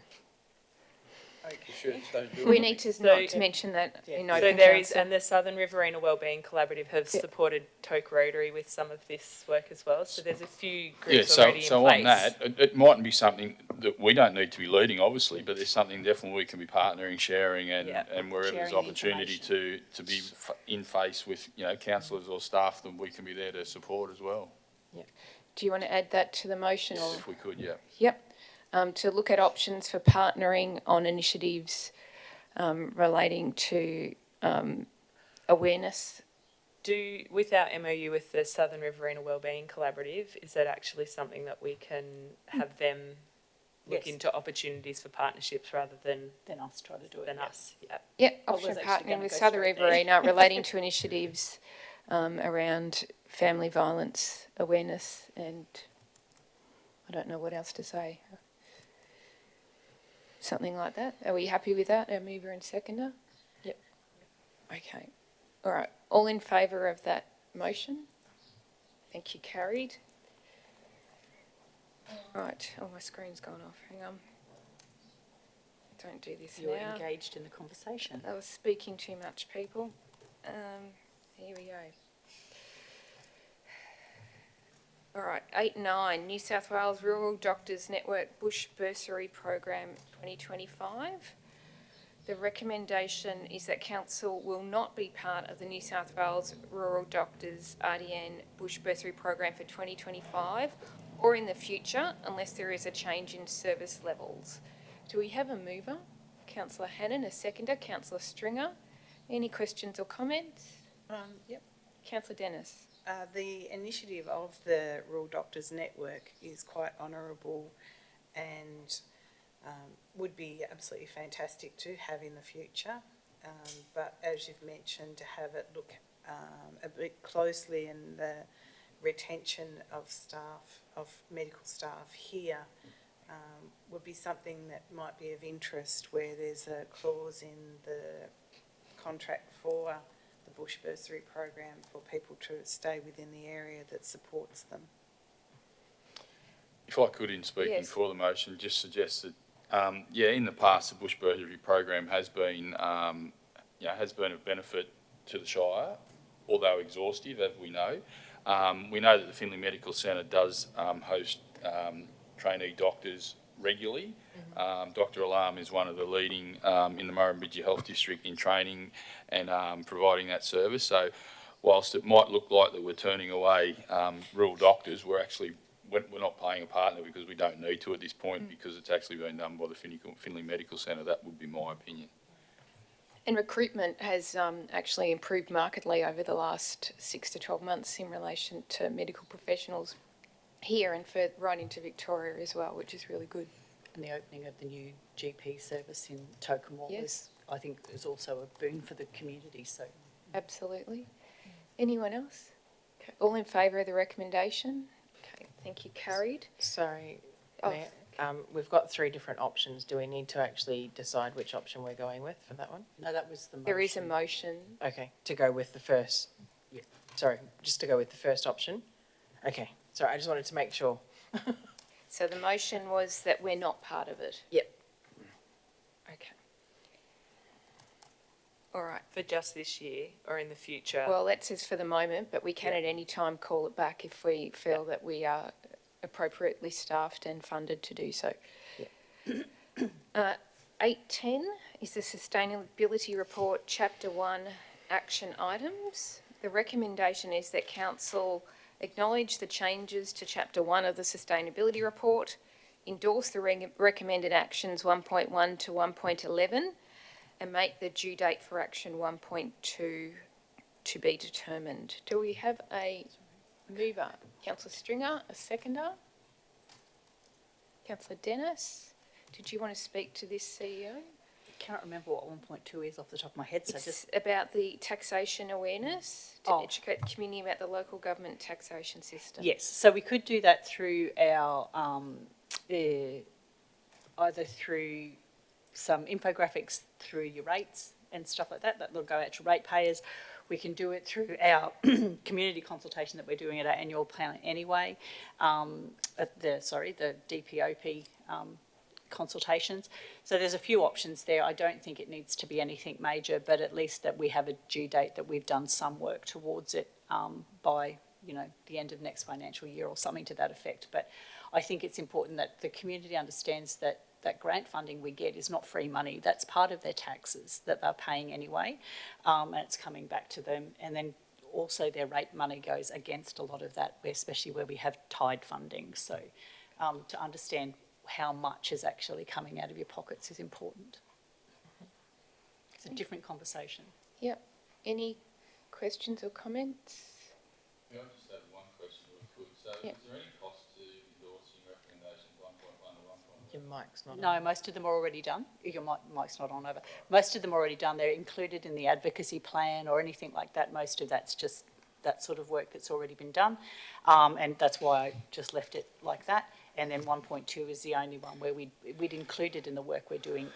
Speaker 9: The shirts don't do
Speaker 1: We
Speaker 9: it.
Speaker 1: need to
Speaker 4: So-
Speaker 1: not to mention that in
Speaker 4: so
Speaker 1: open
Speaker 4: there is,
Speaker 1: council.
Speaker 4: and the Southern Riverina Wellbeing Collaborative have supported Toke Rotary with some of this work as well. So there's a few groups already in place.
Speaker 7: So on that, it mightn't be something that we don't need to be leading, obviously, but there's something definitely we can be partnering, sharing, and wherever there's
Speaker 3: Sharing
Speaker 7: opportunity to be in face with, councillors or staff, then we can be there to support as well.
Speaker 1: Do you want to add that to the motion or?
Speaker 7: If we could, yeah.
Speaker 1: Yep. To look at options for partnering on initiatives relating to awareness.
Speaker 4: With our MOU with the Southern Riverina Wellbeing Collaborative, is that actually something that we can have them look
Speaker 3: Yes.
Speaker 4: into opportunities for partnerships rather than
Speaker 3: Then us try to do it.
Speaker 4: us? Yeah.
Speaker 1: Yep,
Speaker 3: I was
Speaker 1: option
Speaker 3: actually
Speaker 1: partnering
Speaker 3: gonna
Speaker 1: with
Speaker 3: go
Speaker 1: Southern
Speaker 3: straight there.
Speaker 1: Riverina relating to initiatives around family violence awareness, and I don't know what else to say. Something like that. Are we happy with that, our mover and seconder?
Speaker 4: Yep.
Speaker 1: Okay. All right. All in favour of that motion? Thank you, carried. Right. Oh, my screen's gone off. Hang on. Don't do this
Speaker 3: You're
Speaker 1: now.
Speaker 3: engaged in the conversation.
Speaker 1: I was speaking too much, people. Here we go. All right, 8-9, New South Wales Rural Doctors Network Bush Bursary Program 2025. The recommendation is that council will not be part of the New South Wales Rural Doctors RDN Bush Bursary Program for 2025 or in the future unless there is a change in service levels. Do we have a mover? Councillor Hannon, a seconder, Councillor Stringer. Any questions or comments?
Speaker 6: Yep.
Speaker 1: Councillor Dennis.
Speaker 6: The initiative of the Rural Doctors Network is quite honourable and would be absolutely fantastic to have in the future. But as you've mentioned, to have it look a bit closely in the retention of staff, of medical staff here, would be something that might be of interest, where there's a clause in the contract for the Bush Bursary Program for people to stay within the area that supports them.
Speaker 7: If I could, in speaking
Speaker 1: Yes.
Speaker 7: for the motion, just suggest that, in the past, the Bush Bursary Program has been, has been of benefit to the Shire, although exhaustive, as we know. We know that the Finley Medical Centre does host trainee doctors regularly. Dr Alarm is one of the leading in the Murrumbidgee Health District in training and providing that service. So whilst it might look like that we're turning away rural doctors, we're not paying a partner because we don't need to at this point because it's actually been done by the Finley Medical Centre. That would be my opinion.
Speaker 1: And recruitment has actually improved markedly over the last 6 to 12 months in relation to medical professionals here and right into Victoria as well, which is really good.
Speaker 3: And the opening of the new GP service in Tokemore
Speaker 1: Yes.
Speaker 3: I think, is also a boon for the community. So
Speaker 1: Absolutely. Anyone else? Okay. All in favour of the recommendation? Okay, thank you, carried.
Speaker 2: Sorry,
Speaker 1: Oh.
Speaker 2: Mayor, we've got 3 different options. Do we need to actually decide which option we're going with for that one?
Speaker 3: no, that was the motion.
Speaker 1: There is a motion.
Speaker 2: Okay, to go with the first.
Speaker 3: Yeah.
Speaker 2: Sorry, just to go with the first option. Okay, sorry, I just wanted to make sure.
Speaker 1: So the motion was that we're not part of it.
Speaker 2: Yep.
Speaker 1: Okay. All right.
Speaker 4: For just this year or in the future?
Speaker 1: Well, that says for the moment, but we can at any time call it back if we feel that we are appropriately staffed and funded to do so. 8.10 is the Sustainability Report, Chapter 1, Action Items. The recommendation is that Council acknowledge the changes to Chapter 1 of the Sustainability Report, endorse the recommended actions 1.1 to 1.11, and make the due date for action 1.2 to be determined. Do we have a mover? Councillor Stringer, a seconder? Councillor Dennis, did you want to speak to this, CEO?
Speaker 3: I can't remember what 1.2 is off the top of my head, so
Speaker 1: It's
Speaker 3: just
Speaker 1: about the taxation awareness, to
Speaker 3: Oh.
Speaker 1: educate the community about the local government taxation system.
Speaker 3: yes. So we could do that through our either through some infographics through your rates and stuff like that will go out to ratepayers. We can do it through our community consultation that we're doing at our annual plan anyway. The DPOP consultations. So there's a few options there. I don't think it needs to be anything major, but at least that we have a due date, that we've done some work towards it by, the end of next financial year or something to that effect. But I think it's important that the community understands that that grant funding we get is not free money. That's part of their taxes that they're paying anyway, and it's coming back to them. And then also their rate money goes against a lot of that, especially where we have tied funding. So to understand how much is actually coming out of your pockets is important. It's a different conversation.
Speaker 1: Yep. Any questions or comments?
Speaker 7: Can I just have one question real quick? So
Speaker 1: Yep.
Speaker 7: is there any cost to endorsing recommendations 1.1 to 1.1?
Speaker 2: Your mic's not on.
Speaker 3: No, most of them are already done. Your mic's not on over. Most of them are already done. They're included in the advocacy plan or anything like that. Most of that's just that sort of work that's already been done. And that's why I just left it like that. And then 1.2 is the only one where we'd included in the work we're doing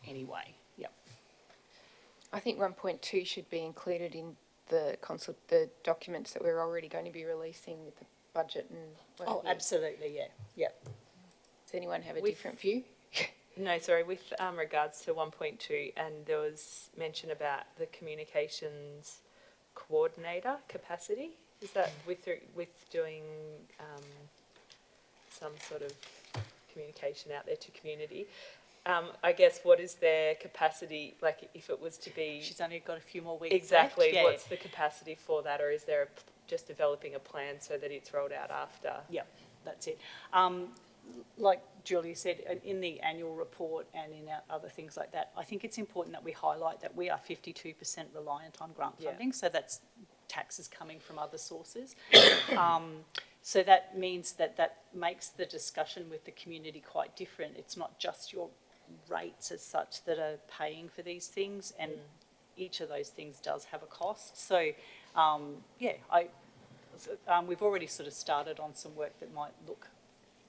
Speaker 3: anyway. Yep.
Speaker 1: I think 1.2 should be included in the documents that we're already going to be releasing with the budget and what
Speaker 3: Oh,
Speaker 1: have you.
Speaker 3: absolutely, yeah. Yep.
Speaker 1: Does anyone have a
Speaker 4: With-
Speaker 1: different view?
Speaker 4: No, sorry, with regards to 1.2, and there was mention about the communications coordinator capacity. Is that with doing some sort of communication out there to community? I guess what is their capacity, like if it was to be...
Speaker 3: She's only got a few more weeks
Speaker 4: Exactly,
Speaker 3: left. Yeah.
Speaker 4: what's the capacity for that, or is there just developing a plan so that it's rolled out after?
Speaker 3: Yep, that's it. Like Julia said, in the annual report and in our other things like that, I think it's important that we highlight that we are 52% reliant on grant
Speaker 4: Yeah.
Speaker 3: funding, so that's taxes coming from other sources. So that means that makes the discussion with the community quite different. It's not just your rates as such that are paying for these things, and each of those things does have a cost. So, we've already sort of started on some work that might look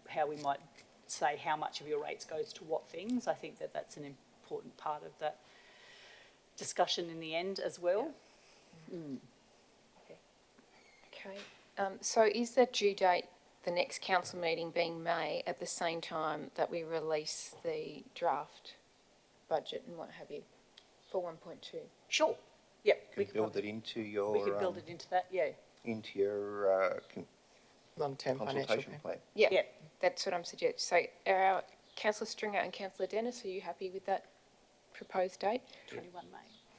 Speaker 3: how we might say how much of your rates goes to what things. I think that that's an important part of that discussion in the end as well.
Speaker 1: Okay. So is the due date, the next council meeting being May, at the same time that we release the draft budget and what have you for 1.2?
Speaker 3: Sure. Yep.
Speaker 5: Can you build it into your,
Speaker 3: We could build it into that, yeah.
Speaker 5: into your
Speaker 2: Long-term financial
Speaker 5: consultation
Speaker 2: plan.
Speaker 5: plan?
Speaker 1: Yeah,
Speaker 3: Yeah.
Speaker 1: that's what I'm suggesting. So our Councillor Stringer and Councillor Dennis, are you happy with that proposed date?
Speaker 3: 21 May.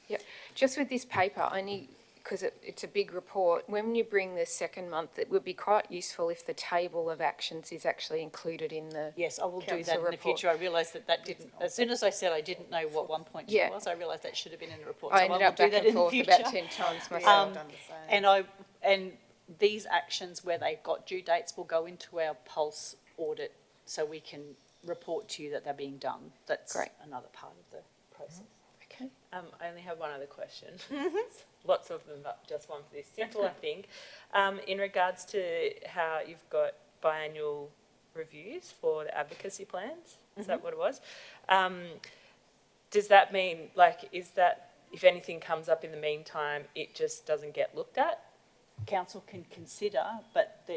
Speaker 1: Yep. Just with this paper, only because it's a big report, when you bring the second month, it would be quite useful if the table of actions is actually included in the...
Speaker 3: Yes, I will do
Speaker 1: Council
Speaker 3: that in the
Speaker 1: report.
Speaker 3: future. I realised that didn't, as soon as I said I didn't know what 1.2
Speaker 1: Yeah.
Speaker 3: was, I realised that should have been in the report.
Speaker 1: I
Speaker 3: So
Speaker 1: ended
Speaker 3: will
Speaker 1: up
Speaker 3: do
Speaker 1: back
Speaker 3: that
Speaker 1: and
Speaker 3: in the
Speaker 1: forth
Speaker 3: future.
Speaker 1: about 10 times myself.
Speaker 6: I've done the same.
Speaker 3: And these actions where they've got due dates will go into our Pulse audit so we can report to you that they're being done. That's
Speaker 1: Great.
Speaker 3: another part of the process.
Speaker 1: Okay.
Speaker 4: I only have one other question. Lots of them, but just one for this. Simple, I think. In regards to how you've got biannual reviews for the advocacy plans, is that what it was? Does that mean, like, is that if anything comes up in the meantime, it just doesn't get looked at?
Speaker 3: Council can consider, but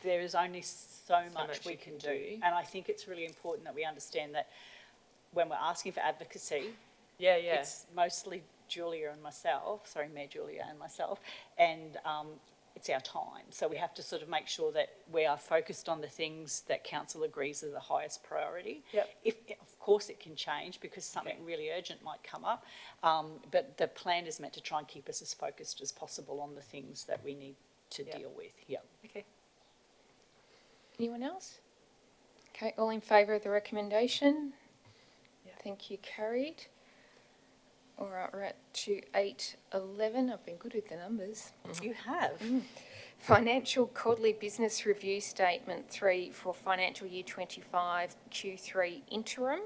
Speaker 3: there is only so much
Speaker 4: much
Speaker 3: we
Speaker 4: you
Speaker 3: can
Speaker 4: can
Speaker 3: do.
Speaker 4: do.
Speaker 3: And I think it's really important that we understand that when we're asking for advocacy,
Speaker 4: Yeah.
Speaker 3: it's mostly Julia and myself, sorry, Mayor Julia and myself, and it's our time. So we have to sort of make sure that we are focused on the things that council agrees are the highest priority.
Speaker 4: Yep.
Speaker 3: Of course it can change because something really urgent might come up, but the plan is meant to try and keep us as focused as possible on the things that we need to
Speaker 4: Yep.
Speaker 3: deal with. Yeah.
Speaker 4: Okay.
Speaker 1: Anyone else? Okay, all in favour of the recommendation?
Speaker 4: Yeah.
Speaker 1: Thank you, carried. All right, we're at to 8:11. I've been good with the numbers.
Speaker 3: You have.
Speaker 1: Financial Quarterly Business Review Statement 3 for financial year 25 Q3 interim.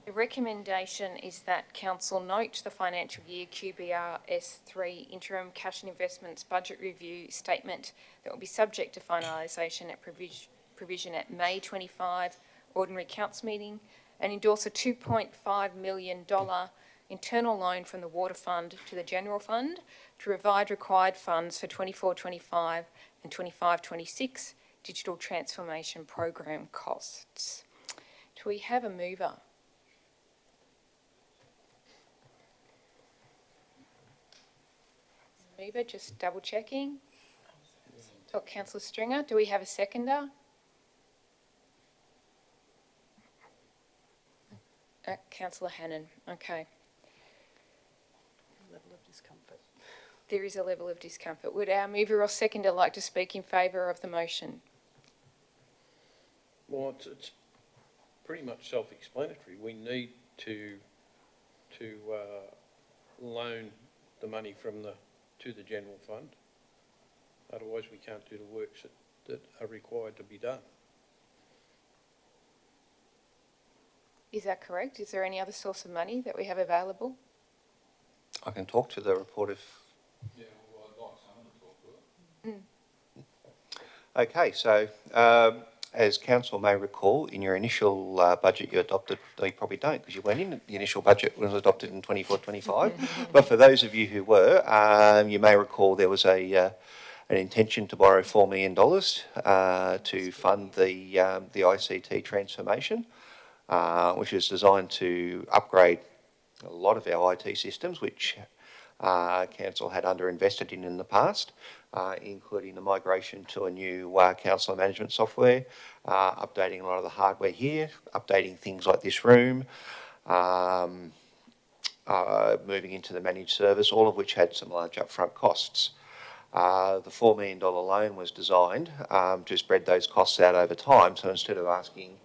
Speaker 1: The recommendation is that council note the financial year QBRS 3 interim cash and investments budget review statement that will be subject to finalisation at provision at May 25 ordinary council meeting, and endorse a $2.5 million internal loan from the Water Fund to the General Fund to provide required funds for 24-25 and 25-26 digital transformation program costs. Do we have a mover? Mover, just double checking. Oh, Councillor Stringer, do we have a seconder? Councillor Hannan, okay.
Speaker 3: Level of discomfort.
Speaker 1: There is a level of discomfort. Would our mover or seconder like to speak in favour of the motion?
Speaker 9: Well, it's pretty much self-explanatory. We need to loan the money to the general fund. Otherwise, we can't do the works that are required to be done.
Speaker 1: Is that correct? Is there any other source of money that we have available?
Speaker 5: I can talk to the report if...
Speaker 7: Yeah, well, I'd like someone to talk to it.
Speaker 5: Okay, so as council may recall, in your initial budget you adopted, though you probably don't because you weren't in the initial budget was adopted in 24-25, but for those of you who were, you may recall there was an intention to borrow $4 million to fund the ICT transformation, which is designed to upgrade a lot of our IT systems, which council had underinvested in the past, including the migration to a new council management software, updating a lot of the hardware here, updating things like this room, moving into the managed service, all of which had some large upfront costs. The $4 million loan was designed to spread those costs out over time. So instead of asking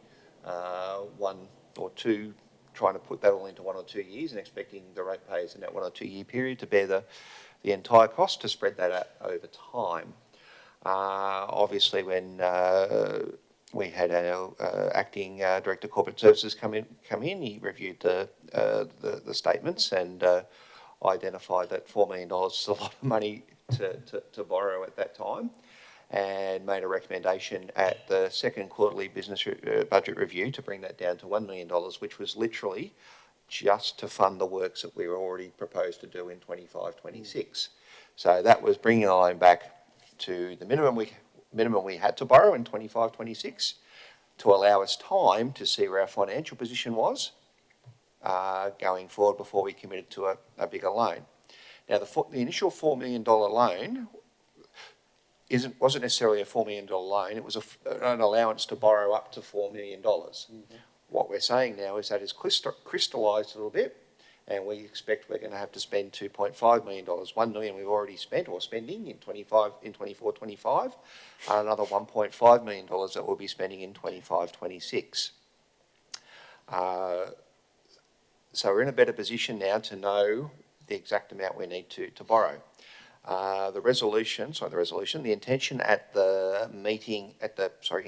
Speaker 5: 1 or 2, trying to put that all into 1 or 2 years and expecting the ratepayers in that 1 or 2 year period to bear the entire cost, to spread that out over time. Obviously, when we had our acting Director of Corporate Services come in, he reviewed the statements and identified that $4 million is a lot of money to borrow at that time, and made a recommendation at the second quarterly business budget review to bring that down to $1 million, which was literally just to fund the works that we were already proposed to do in 25-26. So that was bringing the loan back to the minimum we had to borrow in 25-26 to allow us time to see where our financial position was going forward before we committed to a bigger loan. Now, the initial $4 million loan wasn't necessarily a $4 million loan, it was an allowance to borrow up to $4 million. What we're saying now is that it's crystallised a little bit, and we expect we're going to have to spend $2.5 million. $1 million we've already spent or spending in 24-25, and another $1.5 million that we'll be spending in 25-26. So we're in a better position now to know the exact amount we need to borrow. The intention at the meeting, in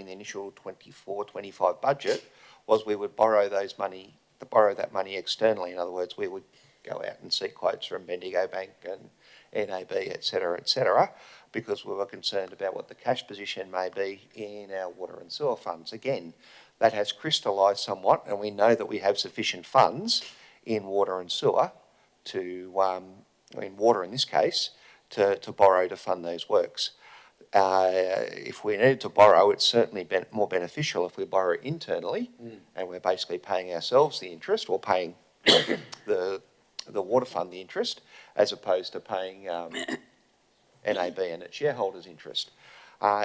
Speaker 5: the initial 24-25 budget was we would borrow that money externally. In other words, we would go out and seek quotes from Bendigo Bank and NAB, et cetera, because we were concerned about what the cash position may be in our water and sewer funds. Again, that has crystallised somewhat, and we know that we have sufficient funds in water and sewer in water in this case, to borrow to fund those works. If we needed to borrow, it's certainly more beneficial if we borrow internally and we're basically paying ourselves the interest, or paying the water fund the interest, as opposed to paying NAB and its shareholders' interest.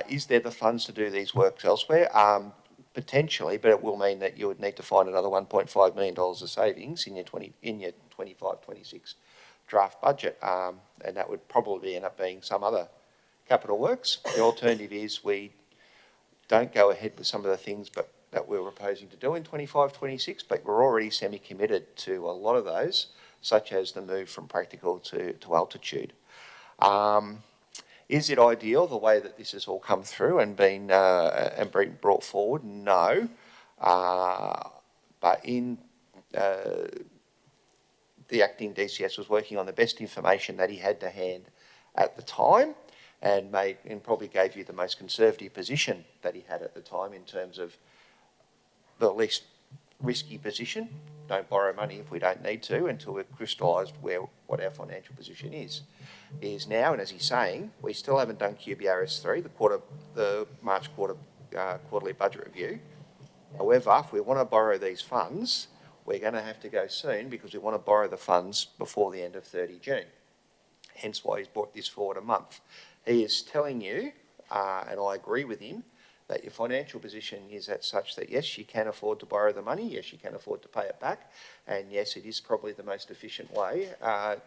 Speaker 5: Is there the funds to do these works elsewhere? Potentially, but it will mean that you would need to find another $1.5 million of savings in your 25-26 draft budget, and that would probably end up being some other capital works. The alternative is we don't go ahead with some of the things that we're proposing to do in 25-26, but we're already semi-committed to a lot of those, such as the move from practical to altitude. Is it ideal the way that this has all come through and been brought forward? No, but the acting DCS was working on the best information that he had to hand at the time, and probably gave you the most conservative position that he had at the time in terms of the least risky position. Don't borrow money if we don't need to until we've crystallised what our financial position is now. And as he's saying, we still haven't done QBRS3, the March quarterly budget review. However, if we want to borrow these funds, we're going to have to go soon, because we want to borrow the funds before the end of 30 June. Hence why he's brought this forward a month. He is telling you, and I agree with him, that your financial position is at such that yes, you can afford to borrow the money, yes, you can afford to pay it back, and yes, it is probably the most efficient way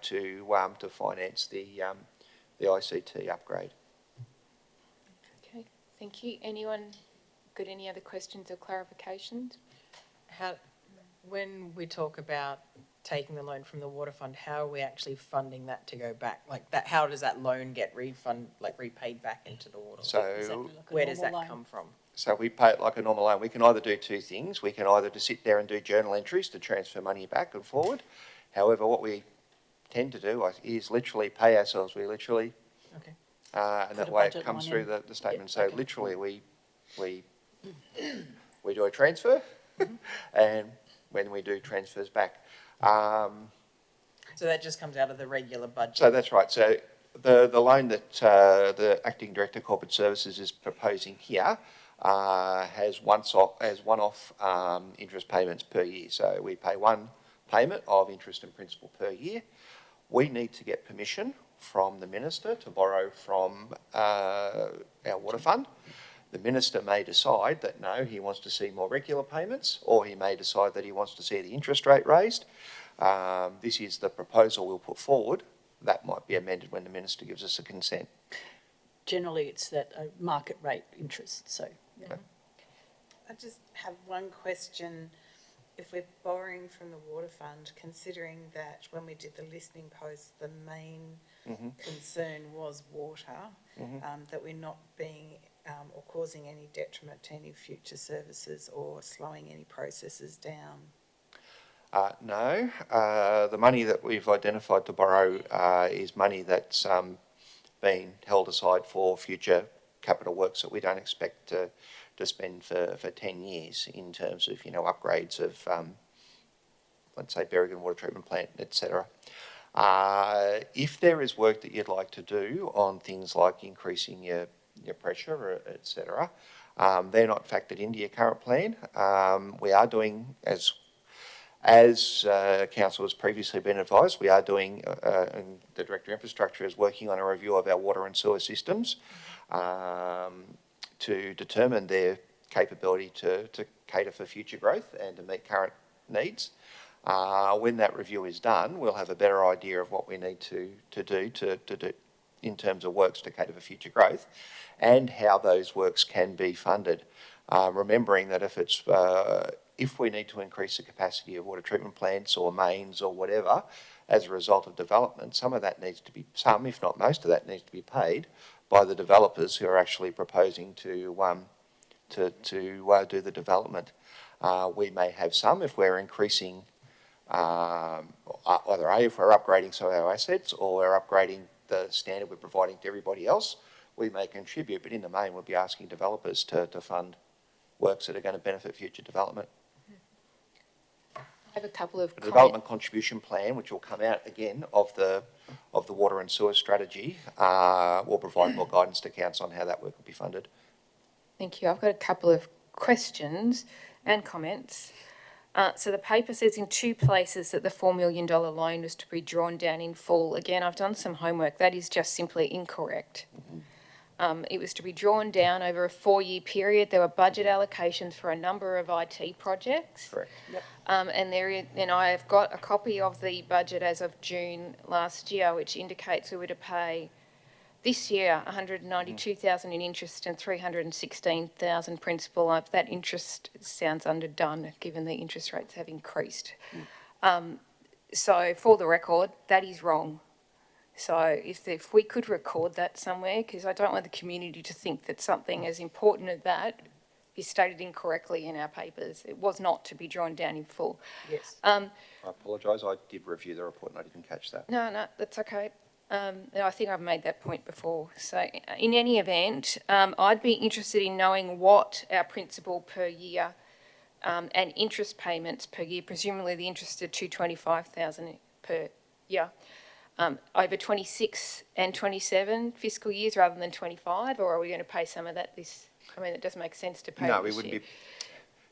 Speaker 5: to finance the the ICT upgrade.
Speaker 1: Okay, thank you. Anyone got any other questions or clarifications?
Speaker 2: How, when we talk about taking the loan from the water fund, how are we actually funding that to go back? Like that, how does that loan get repaid back into the water?
Speaker 5: So
Speaker 3: Exactly like a
Speaker 2: Where does that
Speaker 3: normal loan.
Speaker 2: come from?
Speaker 5: So we pay it like a normal loan. We can either do two things. We can either just sit there and do journal entries to transfer money back and forward. However, what we tend to do is literally pay ourselves. We literally,
Speaker 2: Okay.
Speaker 5: and
Speaker 3: Put
Speaker 5: that
Speaker 3: a
Speaker 5: way it
Speaker 3: budget
Speaker 5: comes
Speaker 3: line
Speaker 5: through
Speaker 3: in.
Speaker 5: the statement.
Speaker 3: Yeah,
Speaker 5: So
Speaker 3: okay.
Speaker 5: literally we do a transfer, and when we do transfers back.
Speaker 2: So that just comes out of the regular budget?
Speaker 5: So that's right. So the loan that the Acting Director Corporate Services is proposing here has one-off interest payments per year. So we pay one payment of interest and principal per year. We need to get permission from the Minister to borrow from our water fund. The Minister may decide that no, he wants to see more regular payments, or he may decide that he wants to see the interest rate raised. This is the proposal we'll put forward. That might be amended when the Minister gives us a consent.
Speaker 3: Generally, it's that market rate interest, so. Yeah.
Speaker 6: I just have one question. If we're borrowing from the water fund, considering that when we did the listening post, the main concern was water, that we're not being or causing any detriment to any future services or slowing any processes down.
Speaker 5: No, the money that we've identified to borrow is money that's been held aside for future capital works that we don't expect to spend for 10 years in terms of, upgrades of, let's say, Berrigan Water Treatment Plant, etc. If there is work that you'd like to do on things like increasing your pressure, etc., they're not factored into your current plan. We are doing, as Council has previously been advised, we are doing, and the Director of Infrastructure is working on a review of our water and sewer systems to determine their capability to cater for future growth and to meet current needs. When that review is done, we'll have a better idea of what we need to do in terms of works to cater for future growth and how those works can be funded. Remembering that if we need to increase the capacity of water treatment plants or mains or whatever as a result of development, some of that needs to be, if not most of that, needs to be paid by the developers who are actually proposing to do the development. We may have some if we're increasing, either if we're upgrading some of our assets or we're upgrading the standard we're providing to everybody else, we may contribute, but in the main we'll be asking developers to fund works that are going to benefit future development.
Speaker 1: I have a couple of
Speaker 5: The development contribution plan, which will come out again of the water and sewer strategy, will provide more guidance to council on how that work will be funded.
Speaker 1: Thank you. I've got a couple of questions and comments. So the paper says in two places that the $4 million loan was to be drawn down in full. Again, I've done some homework. That is just simply incorrect. It was to be drawn down over a 4-year period. There were budget allocations for a number of IT projects.
Speaker 5: Correct.
Speaker 3: Yep.
Speaker 1: And I've got a copy of the budget as of June last year, which indicates we were to pay this year $192,000 in interest and $316,000 principal. That interest sounds underdone given the interest rates have increased. So for the record, that is wrong. So if we could record that somewhere, because I don't want the community to think that something as important as that is stated incorrectly in our papers. It was not to be drawn down in full.
Speaker 3: Yes.
Speaker 5: I apologise, I did review the report and I didn't catch that.
Speaker 1: No, that's okay. I think I've made that point before. So in any event, I'd be interested in knowing what our principal per year and interest payments per year, presumably the interest of $225,000 per year, over 26 and 27 fiscal years rather than 25, or are we going to pay some of that this? I mean, it doesn't make sense to pay.
Speaker 5: No,
Speaker 1: it
Speaker 5: we
Speaker 1: this
Speaker 5: wouldn't
Speaker 1: year.
Speaker 5: be,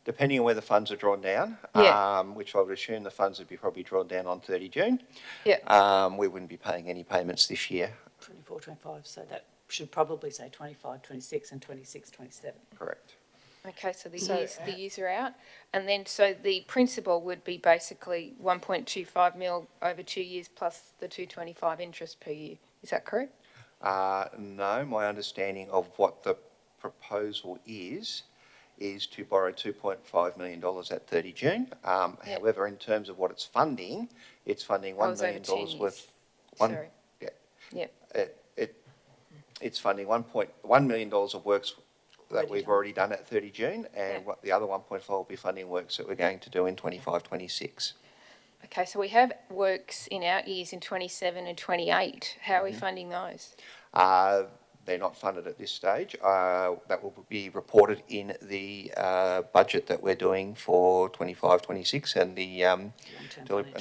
Speaker 5: depending on where the funds are drawn down,
Speaker 1: Yeah.
Speaker 5: which I would assume the funds would be probably drawn down on 30 June.
Speaker 1: Yeah.
Speaker 5: We wouldn't be paying any payments this year.
Speaker 3: 24, 25, so that should probably say 25, 26 and 26, 27.
Speaker 5: Correct.
Speaker 1: Okay, so the years are out. And then, so the principal would be basically 1.25 mil over 2 years plus the 225 interest per year. Is that correct?
Speaker 5: No, my understanding of what the proposal is to borrow $2.5 million at 30 June.
Speaker 1: Yep.
Speaker 5: However, in terms of what it's funding
Speaker 1: Oh,
Speaker 5: $1
Speaker 1: it's over
Speaker 5: million
Speaker 1: 10 years.
Speaker 5: worth.
Speaker 1: Sorry.
Speaker 5: Yeah.
Speaker 1: Yep.
Speaker 5: It's funding $1 million of works that
Speaker 3: Already
Speaker 5: we've
Speaker 3: done.
Speaker 5: already done at 30 June, and
Speaker 1: Yep.
Speaker 5: what the other 1.5 will be funding works that we're going to do in 25, 26.
Speaker 1: Okay, so we have works in out years in 27 and 28. How are we funding those?
Speaker 5: They're not funded at this stage. That will be reported in the budget that we're doing for 25, 26 and the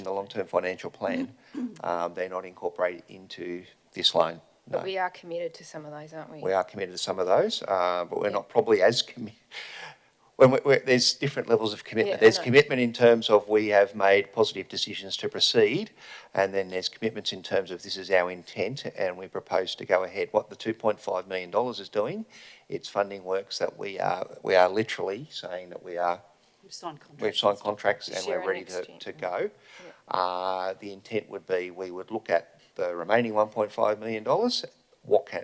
Speaker 5: long-term financial plan. They're not incorporated into this loan.
Speaker 1: But
Speaker 5: No.
Speaker 1: we are committed to some of those, aren't we?
Speaker 5: We are committed to some of those, but we're
Speaker 1: Yeah.
Speaker 5: not probably as committed. There's different levels of commitment.
Speaker 1: Yeah, I
Speaker 5: There's
Speaker 1: know.
Speaker 5: commitment in terms of we have made positive decisions to proceed, and then there's commitments in terms of this is our intent and we propose to go ahead. What the $2.5 million is doing, it's funding works that we are literally saying that
Speaker 3: We've signed contracts.
Speaker 5: we've signed contracts and
Speaker 1: This
Speaker 5: we're
Speaker 1: year and
Speaker 5: ready
Speaker 1: next year.
Speaker 5: to go. The intent would be we would look at the remaining $1.5 million,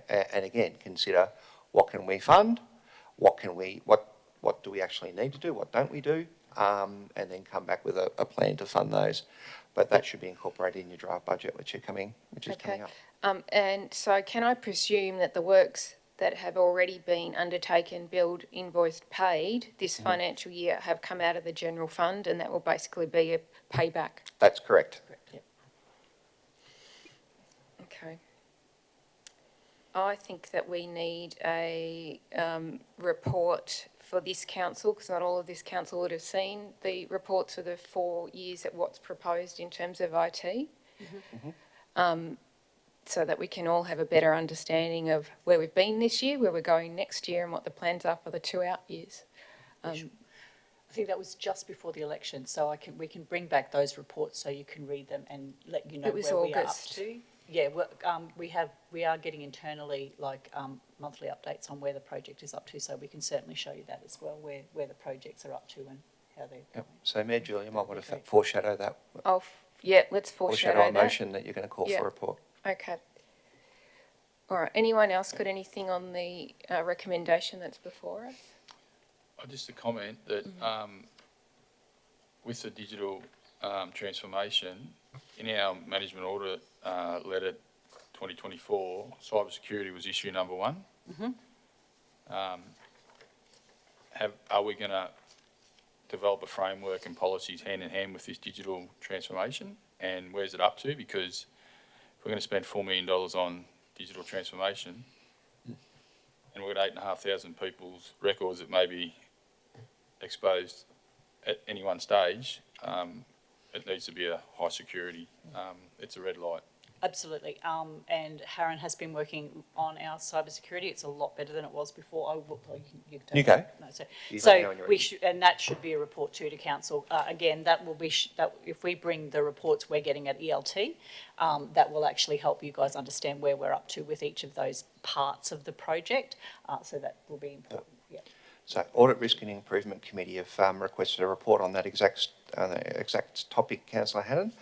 Speaker 5: and again, consider what can we fund, what do we actually need to do, what don't we do, and then come back with a plan to fund those. But that should be incorporated in your draft budget, which is coming
Speaker 1: Okay.
Speaker 5: up.
Speaker 1: And so can I presume that the works that have already been undertaken, billed, invoiced, paid this financial year have come out of the general fund, and that will basically be a payback?
Speaker 5: That's correct.
Speaker 1: Okay. I think that we need a report for this council, because not all of this council would have seen the reports for the 4 years at what's proposed in terms of IT. So that we can all have a better understanding of where we've been this year, where we're going next year, and what the plans are for the 2 out years.
Speaker 3: I think that was just before the election, so we can bring back those reports so you can read them and let you know
Speaker 1: It was
Speaker 3: where we are up
Speaker 1: August.
Speaker 3: to. Yeah, we are getting internally monthly updates on where the project is up to, so we can certainly show you that as well, where the projects are up to and how they're
Speaker 5: Yep.
Speaker 3: going.
Speaker 5: So Mayor Julia might want to
Speaker 3: Great.
Speaker 5: foreshadow that.
Speaker 1: Oh, yeah, let's
Speaker 5: Foreshadow
Speaker 1: foreshadow
Speaker 5: a
Speaker 1: that.
Speaker 5: motion that you're going to call
Speaker 1: Yeah.
Speaker 5: for a report.
Speaker 1: Okay. All right, anyone else got anything on the recommendation that's before us?
Speaker 7: Just a comment that with the digital transformation, in our management audit letter 2024, cybersecurity was issue number 1. Are we going to develop a framework and policies hand in hand with this digital transformation? And where's it up to? Because if we're going to spend $4 million on digital transformation, and we've got 8,500 people's records that may be exposed at any one stage, it needs to be a high security. It's a red light.
Speaker 3: Absolutely. And Harren has been working on our cybersecurity. It's a lot better than it was before.
Speaker 5: You go.
Speaker 3: No,
Speaker 5: You let me
Speaker 3: so
Speaker 5: know when you're
Speaker 3: we
Speaker 5: ready.
Speaker 3: should, and that should be a report too to council. Again, that will be that if we bring the reports we're getting at ELT, that will actually help you guys understand where we're up to with each of those parts of the project. So that will be important. Yeah.
Speaker 5: So Audit Risk and Improvement Committee have requested a report on that exact topic, Councillor Hannon.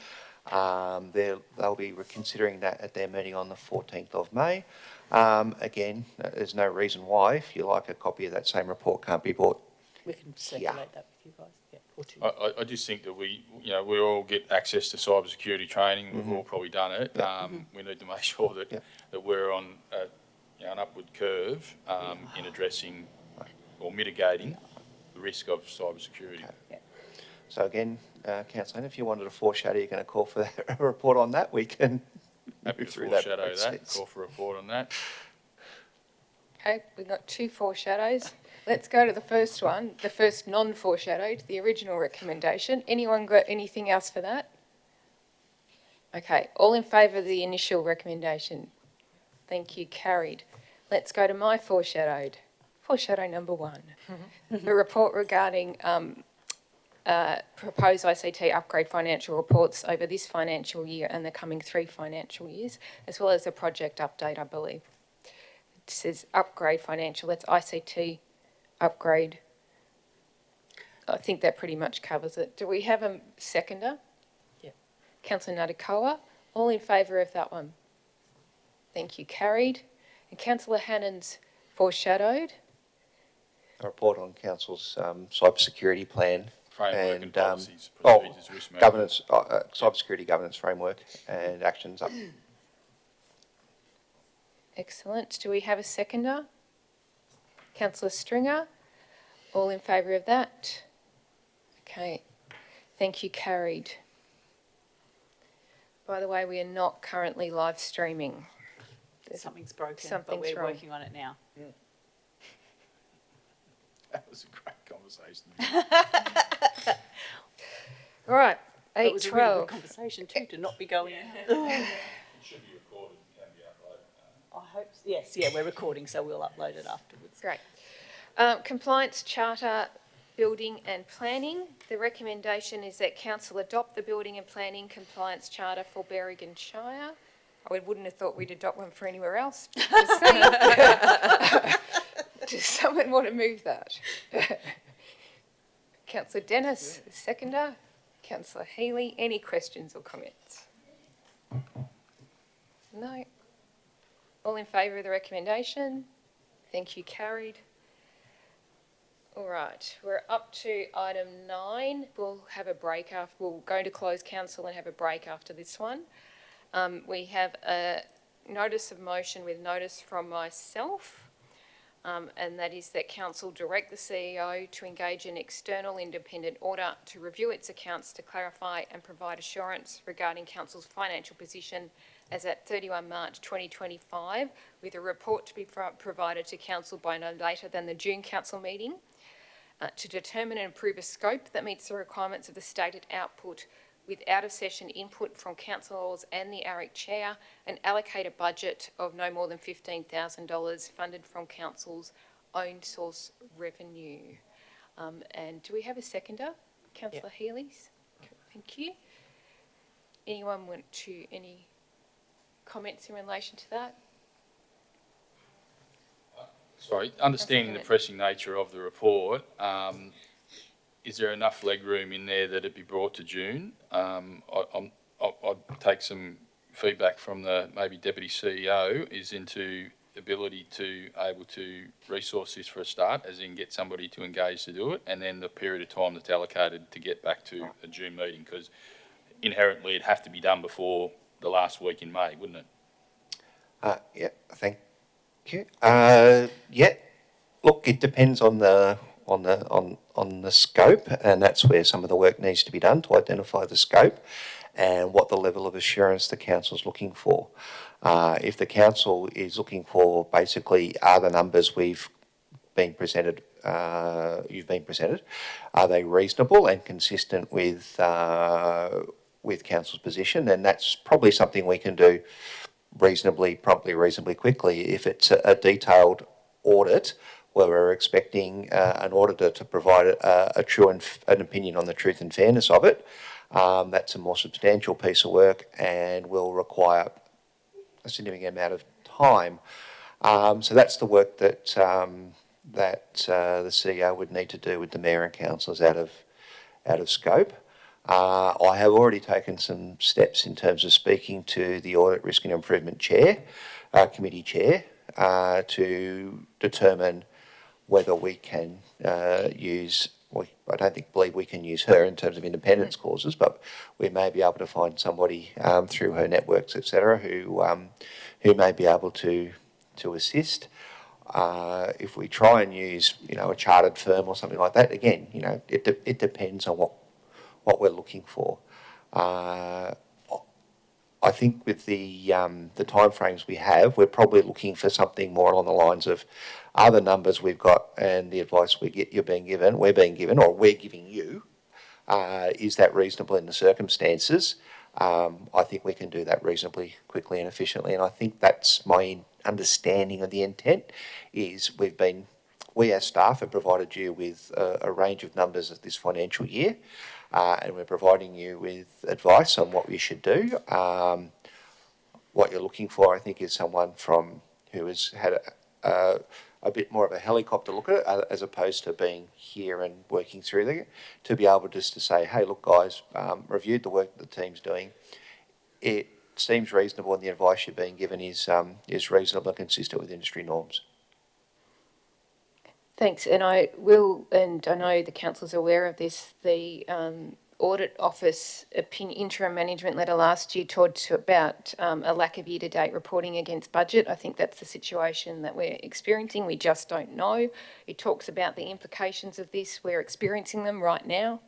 Speaker 5: They'll be considering that at their meeting on the 14th of May. Again, there's no reason why, if you like a copy of that same report, can't be bought.
Speaker 3: We can circulate that with you guys. Yeah, or two.
Speaker 7: I just think that we all get access to cybersecurity training. We've all probably done it. We need to make sure that we're on an upward curve in addressing or mitigating the risk of cybersecurity.
Speaker 3: Yeah.
Speaker 5: So again, Councillor Hannon, if you wanted a foreshadow, you're going to call for a report on that, we can
Speaker 7: Happy
Speaker 5: move
Speaker 7: to
Speaker 5: through
Speaker 7: foreshadow that,
Speaker 5: process.
Speaker 7: call for a report on that.
Speaker 1: Okay, we've got 2 foreshadows. Let's go to the first one, the first non-foreshadowed, the original recommendation. Anyone got anything else for that? Okay, all in favour of the initial recommendation? Thank you, carried. Let's go to my foreshadowed. Foreshadow number 1. The report regarding proposed ICT upgrade financial reports over this financial year and the coming 3 financial years, as well as a project update, I believe. It says upgrade financial, that's ICT upgrade. I think that pretty much covers it. Do we have a seconder?
Speaker 3: Yep.
Speaker 1: Councillor Natikoa, all in favour of that one? Thank you, carried. And councillor Hannan's foreshadowed.
Speaker 5: A report on council's cybersecurity plan.
Speaker 7: Framework and
Speaker 5: And,
Speaker 7: policies, procedures, risk management.
Speaker 5: governance, cybersecurity governance framework and actions up.
Speaker 1: Excellent. Do we have a seconder? Councillor Stringer. All in favour of that? Okay. Thank you, carried. By the way, we are not currently live streaming.
Speaker 3: Something's broken, but
Speaker 1: Something's
Speaker 3: we're
Speaker 1: wrong.
Speaker 3: working on it now.
Speaker 7: That was a great conversation.
Speaker 1: All right,
Speaker 3: It was a really
Speaker 1: 8:12.
Speaker 3: good conversation too, to not be going.
Speaker 7: It should be recorded and can be uploaded.
Speaker 3: I hope, yes, yeah, we're recording, so we'll upload it afterwards.
Speaker 1: Great. Compliance Charter, Building and Planning. The recommendation is that council adopt the Building and Planning Compliance Charter for Berrigan Shire. I wouldn't have thought we'd adopt one for anywhere else. Does someone want to move that? Councillor Dennis, seconder. Councillor Healy, any questions or comments? No. All in favour of the recommendation? Thank you, carried. All right, we're up to item 9. We'll have a break after, we'll go to close council and have a break after this one. We have a notice of motion with notice from myself, and that is that council direct the CEO to engage an external independent auditor to review its accounts to clarify and provide assurance regarding council's financial position as at 31 March 2025, with a report to be provided to council by no later than the June council meeting, to determine and approve a scope that meets the requirements of the stated output with out-of-session input from councillors and the ARIC chair, and allocate a budget of no more than $15,000 funded from council's own source revenue. And do we have a seconder? Councillor Healy's. Thank you. Anyone want to, any comments in relation to that?
Speaker 7: Sorry, understanding the
Speaker 1: Bennett.
Speaker 7: pressing nature of the report, is there enough leg room in there that it be brought to June? I'd take some feedback from the maybe deputy CEO is into ability to able to resource this for a start, as in get somebody to engage to do it, and then the period of time that's allocated to get back to a June meeting, because inherently it'd have to be done before the last week in May, wouldn't it?
Speaker 5: Yeah, thank you. Yeah, look, it depends on the scope, and that's where some of the work needs to be done to identify the scope and what the level of assurance the council's looking for. If the council is looking for basically are the numbers we've been presented, you've been presented, are they reasonable and consistent with council's position, then that's probably something we can do reasonably promptly, reasonably quickly. If it's a detailed audit where we're expecting an auditor to provide a true an opinion on the truth and fairness of it, that's a more substantial piece of work and will require a significant amount of time. So that's the work that the CEO would need to do with the mayor and councillors out of scope. I have already taken some steps in terms of speaking to the Audit Risk and Improvement Committee Chair, to determine whether we can use, I don't believe we can use her in terms of independence clauses, but we may be able to find somebody through her networks, etc., who may be able to assist. If we try and use, a chartered firm or something like that, again, it depends on what we're looking for. I think with the timeframes we have, we're probably looking for something more along the lines of other numbers we've got and the advice we're being given, or we're giving you. Is that reasonable in the circumstances? I think we can do that reasonably quickly and efficiently, and I think that's my understanding of the intent. Is we as staff have provided you with a range of numbers of this financial year. And we're providing you with advice on what you should do. What you're looking for, I think, is someone who has had a bit more of a helicopter look at it, as opposed to being here and working through there, to be able just to say, hey, look, guys, reviewed the work that the team's doing. seems reasonable and the advice you're being given is reasonable and consistent with industry norms.
Speaker 1: Thanks, and I will, and I know the council's aware of this, the Audit Office interim management letter last year talked about a lack of year-to-date reporting against budget. I think that's the situation that we're experiencing. We just don't know. It talks about the implications of this. We're experiencing them right now.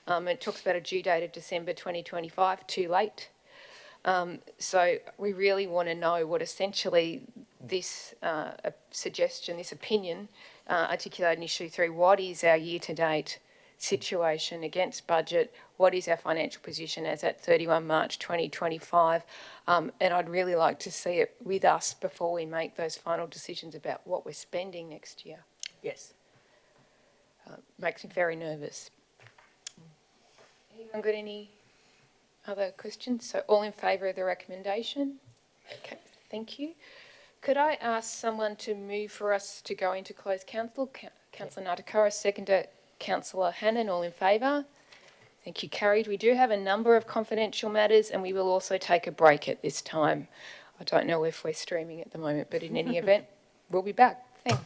Speaker 1: It talks about a due date of December 2025, too late. So we really want to know what essentially this suggestion, this opinion, articulated in issue 3, what is our year-to-date situation against budget? What is our financial position as at 31 March 2025? And I'd really like to see it with us before we make those final decisions about what we're spending next year.
Speaker 3: Yes.
Speaker 1: Makes me very nervous. Anyone got any other questions? So all in favour of the recommendation? Okay, thank you. Could I ask someone to move for us to go into closed council? Councillor Natakara, seconder Councillor Hannan, all in favour? Thank you, carried. We do have a number of confidential matters and we will also take a break at this time. I don't know if we're streaming at the moment, but in any event, we'll be back. Thanks.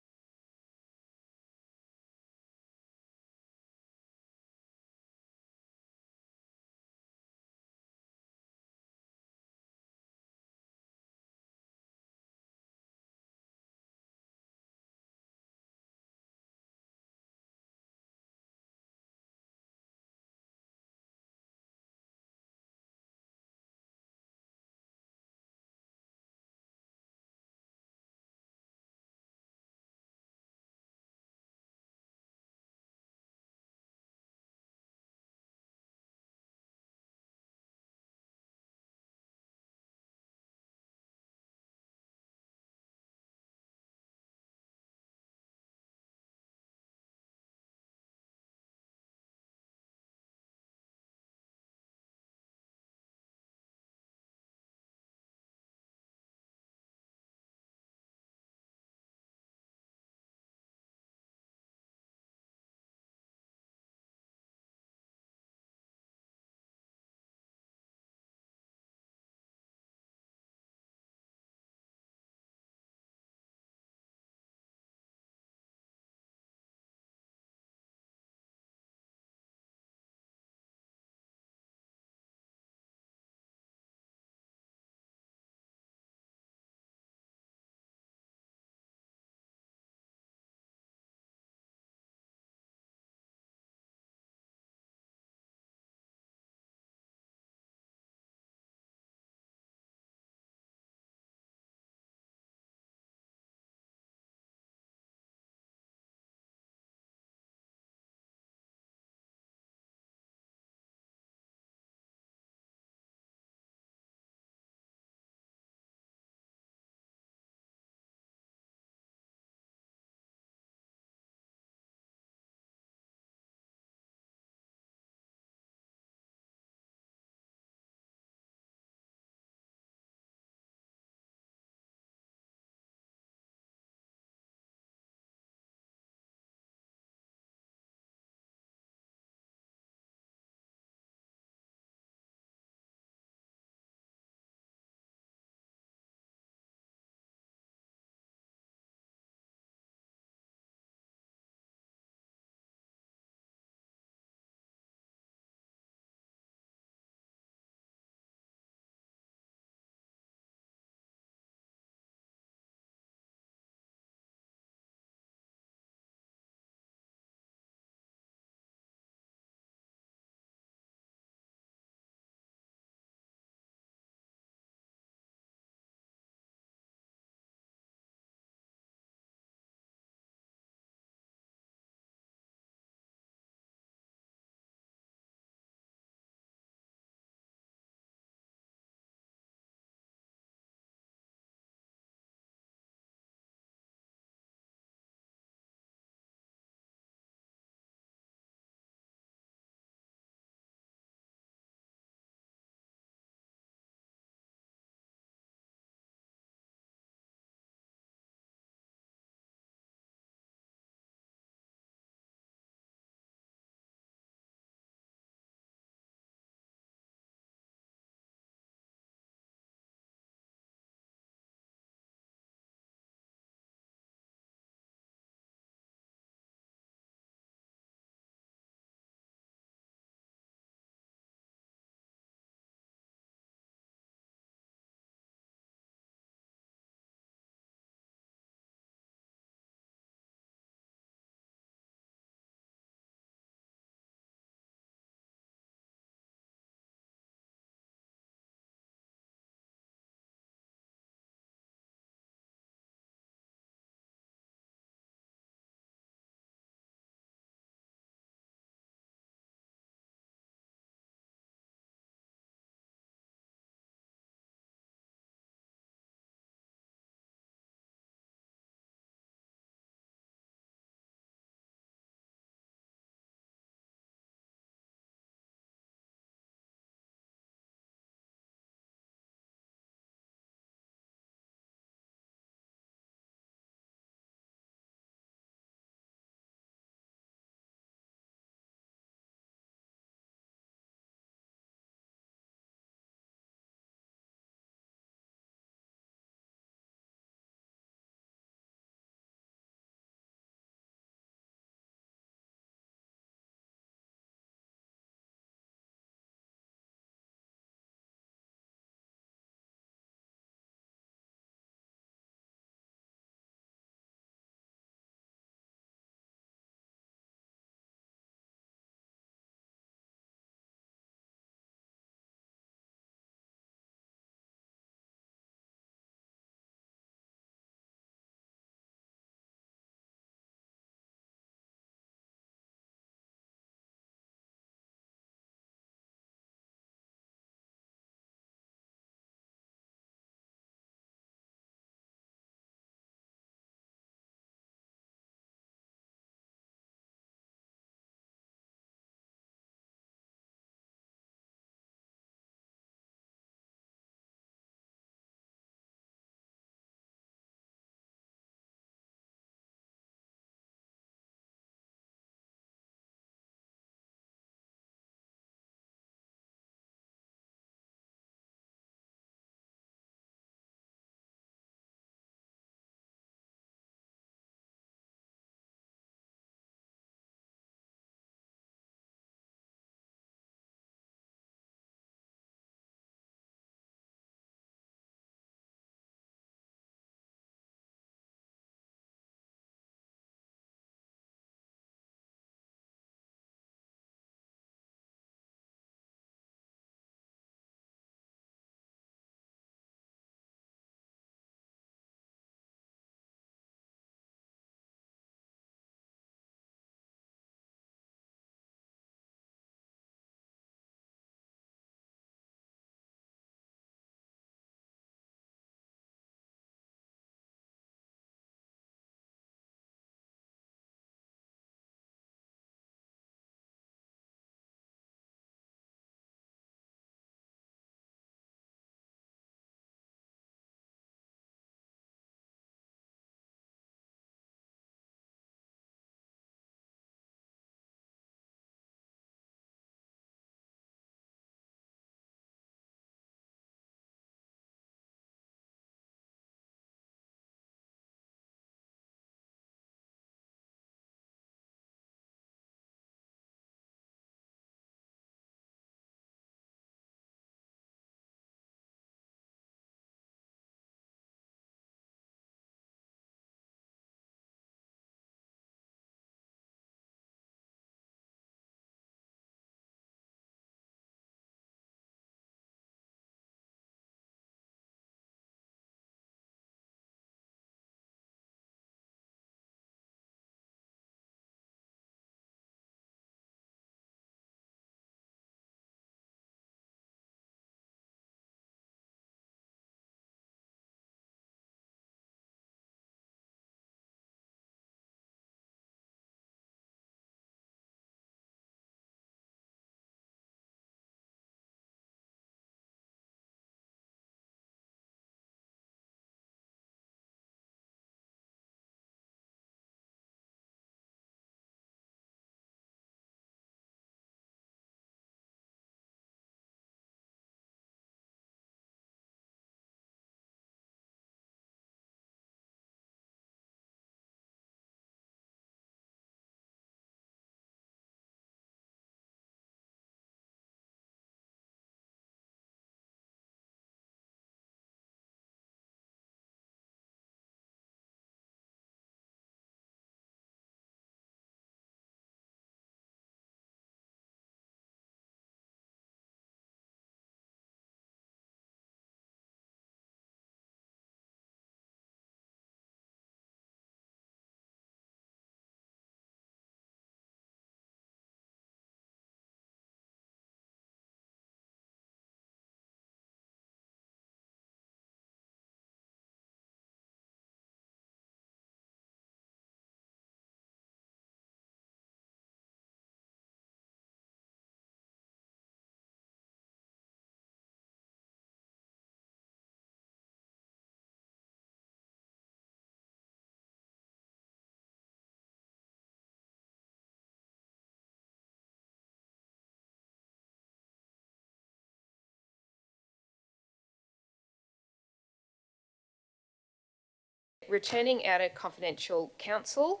Speaker 1: returning out of confidential counsel,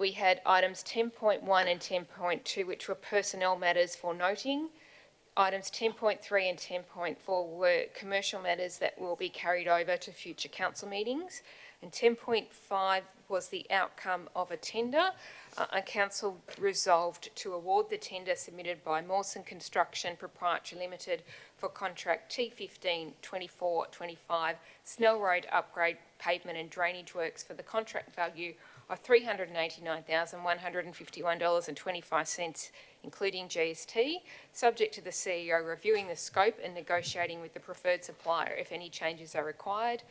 Speaker 1: we had items 10.1 and 10.2, which were personnel matters for noting. Items 10.3 and 10.4 were commercial matters that will be carried over to future council meetings. And 10.5 was the outcome of a tender. And council resolved to award the tender submitted by Mawson Construction Proprietary Limited for contract T15 2425 Snell Road upgrade pavement and drainage works for the contract value of $389,151.25, including GST, subject to the CEO reviewing the scope and negotiating with the preferred supplier if any changes are required.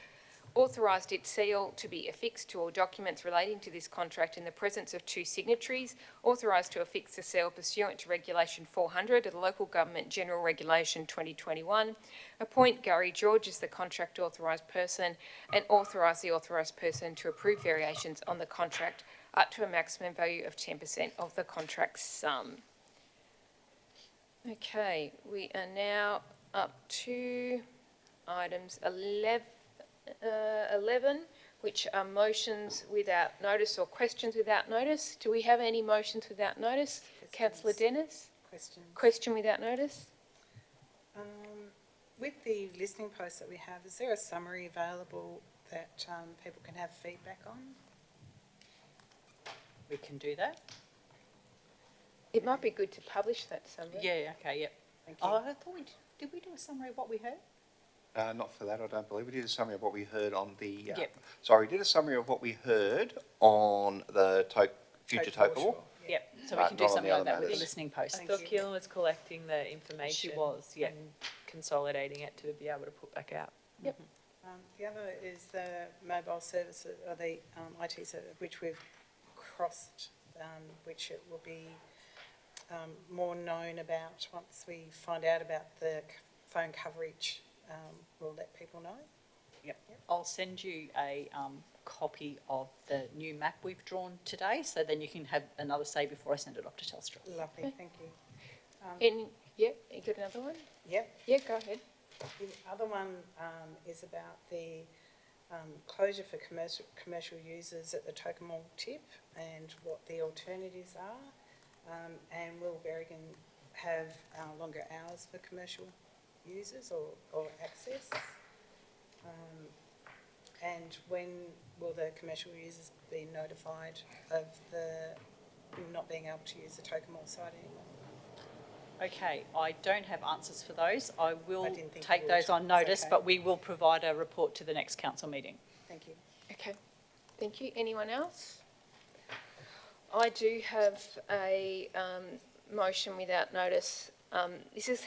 Speaker 1: Authorised its seal to be affixed to all documents relating to this contract in the presence of two signatories. Authorised to affix the seal pursuant to Regulation 400 of the Local Government General Regulation 2021. Appoint Gary George as the contract authorised person and authorise the authorised person to approve variations on the contract up to a maximum value of 10% of the contract sum. Okay, we are now up to items 11, which are motions without notice or questions without notice. Do we have any motions without notice? Councillor Dennis?
Speaker 6: Question.
Speaker 1: Question without notice?
Speaker 6: With the listening post that we have, is there a summary available that people can have feedback on?
Speaker 3: We can do that.
Speaker 1: It might be good to publish that summary.
Speaker 3: Yeah, okay, yep.
Speaker 6: Thank you.
Speaker 3: Oh, I thought did we do a summary of what we heard?
Speaker 5: Not for that, I don't believe. We did a summary of what we heard on the,
Speaker 3: Yep.
Speaker 5: sorry, we did a summary of what we heard on the future total law.
Speaker 3: Yep, so we
Speaker 5: But
Speaker 3: can do
Speaker 5: not on
Speaker 3: something
Speaker 5: the
Speaker 3: like
Speaker 5: other
Speaker 3: that with the
Speaker 5: matters.
Speaker 3: listening post.
Speaker 6: Thank
Speaker 4: Thought
Speaker 6: you.
Speaker 4: Keelan was collecting the information.
Speaker 3: She was, yeah.
Speaker 4: And consolidating it to be able to put back out.
Speaker 6: The other is the mobile service, or the IT service, which we've crossed, which it will be more known about once we find out about the phone coverage. We'll let people know.
Speaker 3: Yep. I'll send you a copy of the new map we've drawn today, so then you can have another say before I send it off to Telstra.
Speaker 6: Lovely,
Speaker 1: Okay.
Speaker 6: thank you.
Speaker 1: Yeah, you got another one?
Speaker 6: Yep.
Speaker 1: Yeah, go ahead.
Speaker 6: The other one is about the closure for commercial users at the Tokemall tip and what the alternatives are. And will Berrigan have longer hours for commercial users or access? And when will the commercial users be notified of the not being able to use the Tokemall site anymore?
Speaker 3: Okay, I don't have answers for those. I will
Speaker 6: didn't think
Speaker 3: take
Speaker 6: you
Speaker 3: those
Speaker 6: would.
Speaker 3: on
Speaker 6: It's
Speaker 3: notice,
Speaker 6: okay.
Speaker 3: but we will provide a report to the next council meeting.
Speaker 6: Thank you.
Speaker 1: Okay, thank you. Anyone else? I do have a motion without notice. This has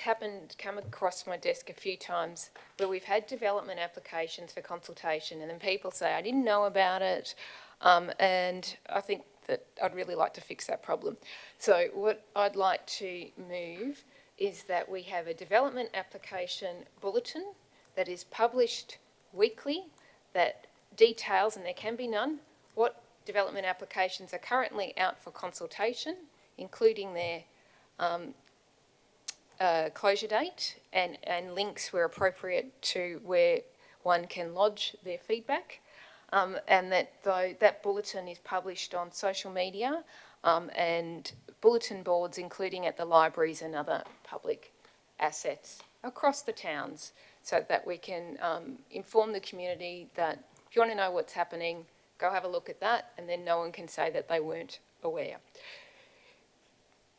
Speaker 1: come across my desk a few times where we've had development applications for consultation and then people say, I didn't know about it, and I think that I'd really like to fix that problem. So what I'd like to move is that we have a development application bulletin that is published weekly that details, and there can be none, what development applications are currently out for consultation, including their closure date and links where appropriate to where one can lodge their feedback. And that bulletin is published on social media and bulletin boards, including at the libraries and other public assets across the towns, so that we can inform the community that if you want to know what's happening, go have a look at that, and then no one can say that they weren't aware.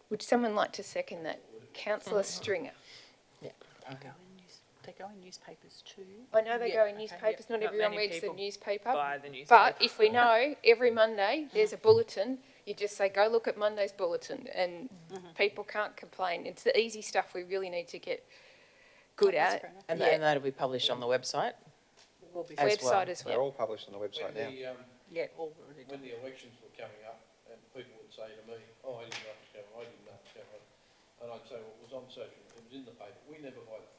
Speaker 1: Would someone like to second that? Councillor Stringer.
Speaker 3: They go in newspapers too.
Speaker 1: I know they
Speaker 3: Yeah,
Speaker 1: go in
Speaker 3: okay,
Speaker 1: newspapers, not
Speaker 4: Not
Speaker 1: everyone
Speaker 4: many
Speaker 1: reads the
Speaker 4: people
Speaker 1: newspaper.
Speaker 4: By the newspaper.
Speaker 1: But if we know every Monday there's a bulletin, you just say, go look at Monday's bulletin, and people can't complain. It's the easy stuff we really need to get good
Speaker 3: That's
Speaker 1: at.
Speaker 3: fair enough.
Speaker 2: And
Speaker 1: Yeah.
Speaker 2: that'll be published on the website?
Speaker 3: Will be
Speaker 2: As well.
Speaker 1: Website as
Speaker 5: They're
Speaker 1: well.
Speaker 5: all published on the website now.
Speaker 3: yeah, already done.
Speaker 9: When the elections were coming up, and people would say to me, oh, I didn't know it was going, I didn't know it was going. And I'd say, well, it was on social, it was in the paper. We never buy the paper.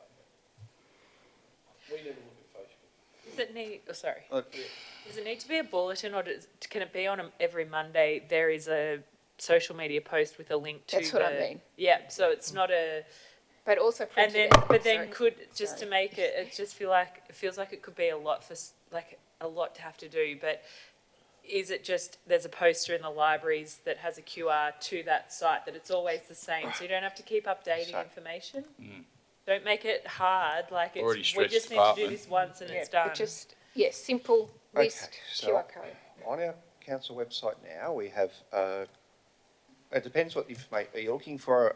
Speaker 9: We never look at Facebook.
Speaker 4: Does it need, oh, sorry.
Speaker 5: Look,
Speaker 4: Does it need to be a bulletin, or can it be on every Monday? There is a social media post with a link to
Speaker 1: That's what I mean.
Speaker 4: Yeah, so it's not a,
Speaker 1: But also
Speaker 4: and
Speaker 1: printed
Speaker 4: then,
Speaker 1: out.
Speaker 4: but then
Speaker 1: Sorry.
Speaker 4: could, just to make it, it just feels like it could be a lot for like a lot to have to do, but is it just, there's a poster in the libraries that has a QR to that site, that it's always the same, so you don't have to keep updating
Speaker 5: So-
Speaker 4: information? Don't make it hard, like
Speaker 7: Already
Speaker 4: it's, we
Speaker 7: stretched
Speaker 4: just
Speaker 7: the
Speaker 4: need to do
Speaker 7: department.
Speaker 4: this once and it's
Speaker 1: But
Speaker 4: done.
Speaker 1: just, yes, simple list,
Speaker 5: Okay, so-
Speaker 1: QR code.
Speaker 5: On our council website now, we have, it depends what information, are you looking for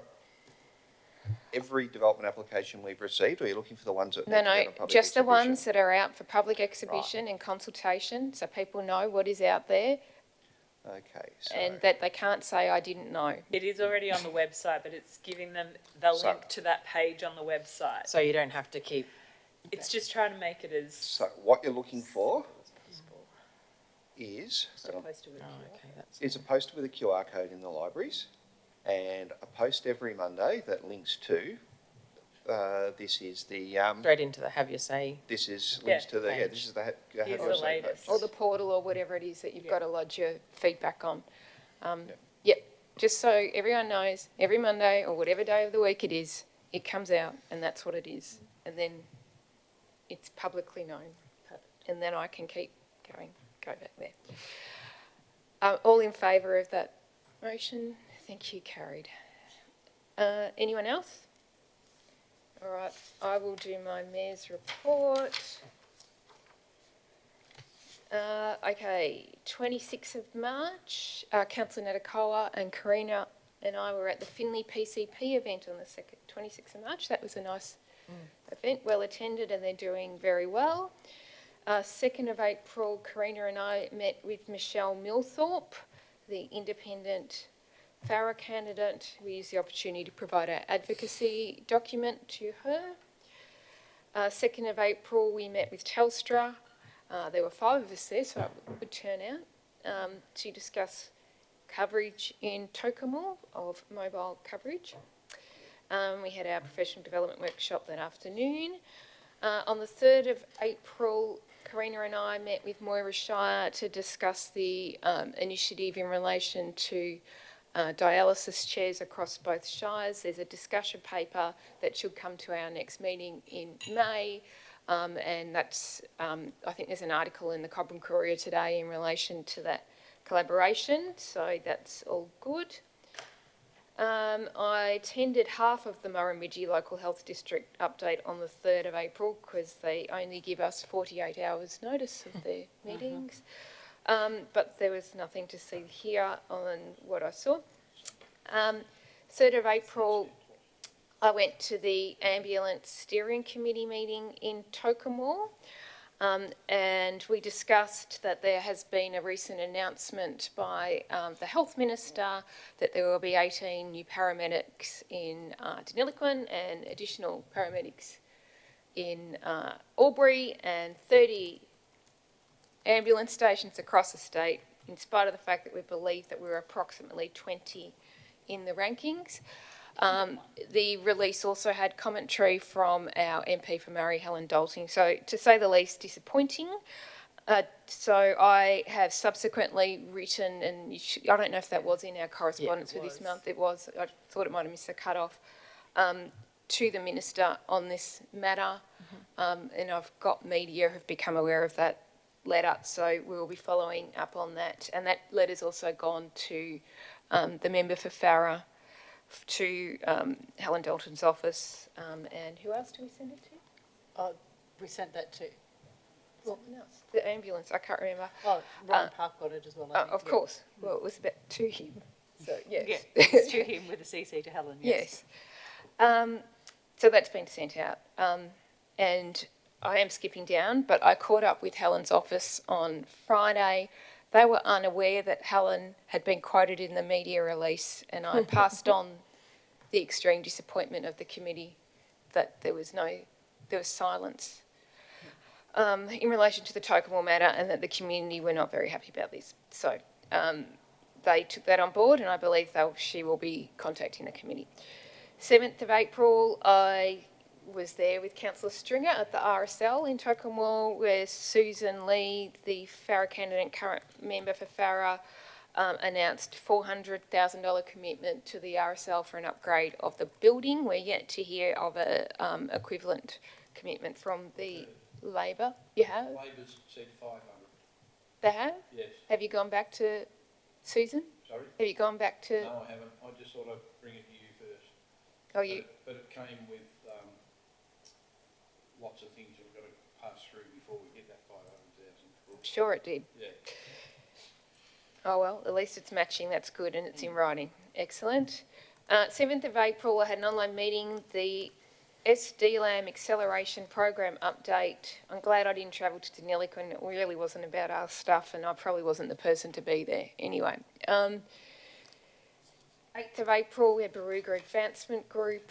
Speaker 5: every development application we've received, or are you looking for the ones that need
Speaker 1: No,
Speaker 5: to go
Speaker 1: no,
Speaker 5: to public
Speaker 1: just the
Speaker 5: exhibition?
Speaker 1: ones that are out for public exhibition and consultation, so people know what is out there
Speaker 5: Okay, so.
Speaker 1: and that they can't say, I didn't know.
Speaker 4: It is already on the website, but it's giving them the
Speaker 5: So-
Speaker 4: link to that page on the website.
Speaker 2: So you don't have to keep,
Speaker 4: It's just trying to make it as
Speaker 5: So what you're looking for is,
Speaker 4: opposed to.
Speaker 2: oh, okay, that's.
Speaker 5: is a poster with a QR code in the libraries and a post every Monday that links to, this is the,
Speaker 2: Straight into the have your say.
Speaker 5: this is, links to the, yeah, this is the.
Speaker 4: Here's the latest.
Speaker 1: Or the portal or whatever it is that you've got to lodge your feedback on.
Speaker 5: Yep.
Speaker 1: Yep, just so everyone knows, every Monday or whatever day of the week it is, it comes out and that's what it is. And then it's publicly known. And then I can keep going, go back there. All in favour of that motion? Thank you, carried. Anyone else? All right, I will do my mayor's report. Okay, 26th of March, Councillor Natikoa and Karina and I were at the Finley PCP event on the 26th of March. That was a nice event, well attended, and they're doing very well. 2nd of April, Karina and I met with Michelle Millthorpe, the independent Farrer candidate. We used the opportunity to provide our advocacy document to her. 2nd of April, we met with Telstra. There were 5 of us there, so it was a good turnout, to discuss coverage in Tocumwal of mobile coverage. We had our professional development workshop that afternoon. On the 3rd of April, Karina and I met with Moira Shire to discuss the initiative in relation to dialysis chairs across both shires. There's a discussion paper that should come to our next meeting in May. And that's, I think there's an article in the Cobram Courier today in relation to that collaboration, so that's all good. I attended half of the Murrumbidgee Local Health District update on the 3rd of April because they only give us 48 hours notice of their meetings. But there was nothing to see here on what I saw. 3rd of April, I went to the Ambulance Steering Committee meeting in Tocumwal, and we discussed that there has been a recent announcement by the Health Minister that there will be 18 new paramedics in Deniliquin and additional paramedics in Albury and 30 ambulance stations across the state, in spite of the fact that we believe that we're approximately 20 in the rankings. The release also had commentary from our MP for Murray, Helen Dalting, so to say the least disappointing. So I have subsequently written, and I don't know if that was in our correspondence for this month, it was, I thought it might have missed the cut-off, to the Minister on this matter, and I've got media who've become aware of that letter, so we will be following up on that. And that letter's also gone to the member for Farrer, to Helen Dalton's office, and who else do we send it to?
Speaker 3: We sent that to,
Speaker 1: Someone else. The ambulance, I can't remember.
Speaker 3: Ryan Park got it as well, I think.
Speaker 1: Of
Speaker 3: yeah.
Speaker 1: course, well, it was about to him, so yes.
Speaker 3: Yeah, it's to him with a CC to Helen, yes.
Speaker 1: Yes. So that's been sent out. And I am skipping down, but I caught up with Helen's office on Friday. They were unaware that Helen had been quoted in the media release, and I passed on the extreme disappointment of the committee that there was silence in relation to the Tocumwal matter, and that the community were not very happy about this. So they took that on board, and I believe she will be contacting the committee. 7th of April, I was there with Councillor Stringer at the RSL in Tocumwal, where Susan Lee, the Farrer candidate, current member for Farrer, announced $400,000 commitment to the RSL for an upgrade of the building. We're yet to hear of a equivalent commitment from the Labor. You have?
Speaker 9: Labor's said 500.
Speaker 7: Yeah.
Speaker 1: They have?
Speaker 9: Yes,
Speaker 1: Have you gone back to Susan?
Speaker 9: sorry?
Speaker 1: Have you gone back to,
Speaker 9: No, I haven't. I just thought I'd bring it to you first.
Speaker 1: oh, you,
Speaker 9: But it came with, lots of things we've got to pass through before we get that 500,000.
Speaker 1: sure it did.
Speaker 9: Yeah.
Speaker 1: Oh, well, at least it's matching, that's good, and it's in writing. Excellent. 7th of April, I had an online meeting, the SDLAM Acceleration Program update. I'm glad I didn't travel to Denilic when it really wasn't about our stuff, and I probably wasn't the person to be there. Anyway, 8th of April, we had Baruga Advancement Group.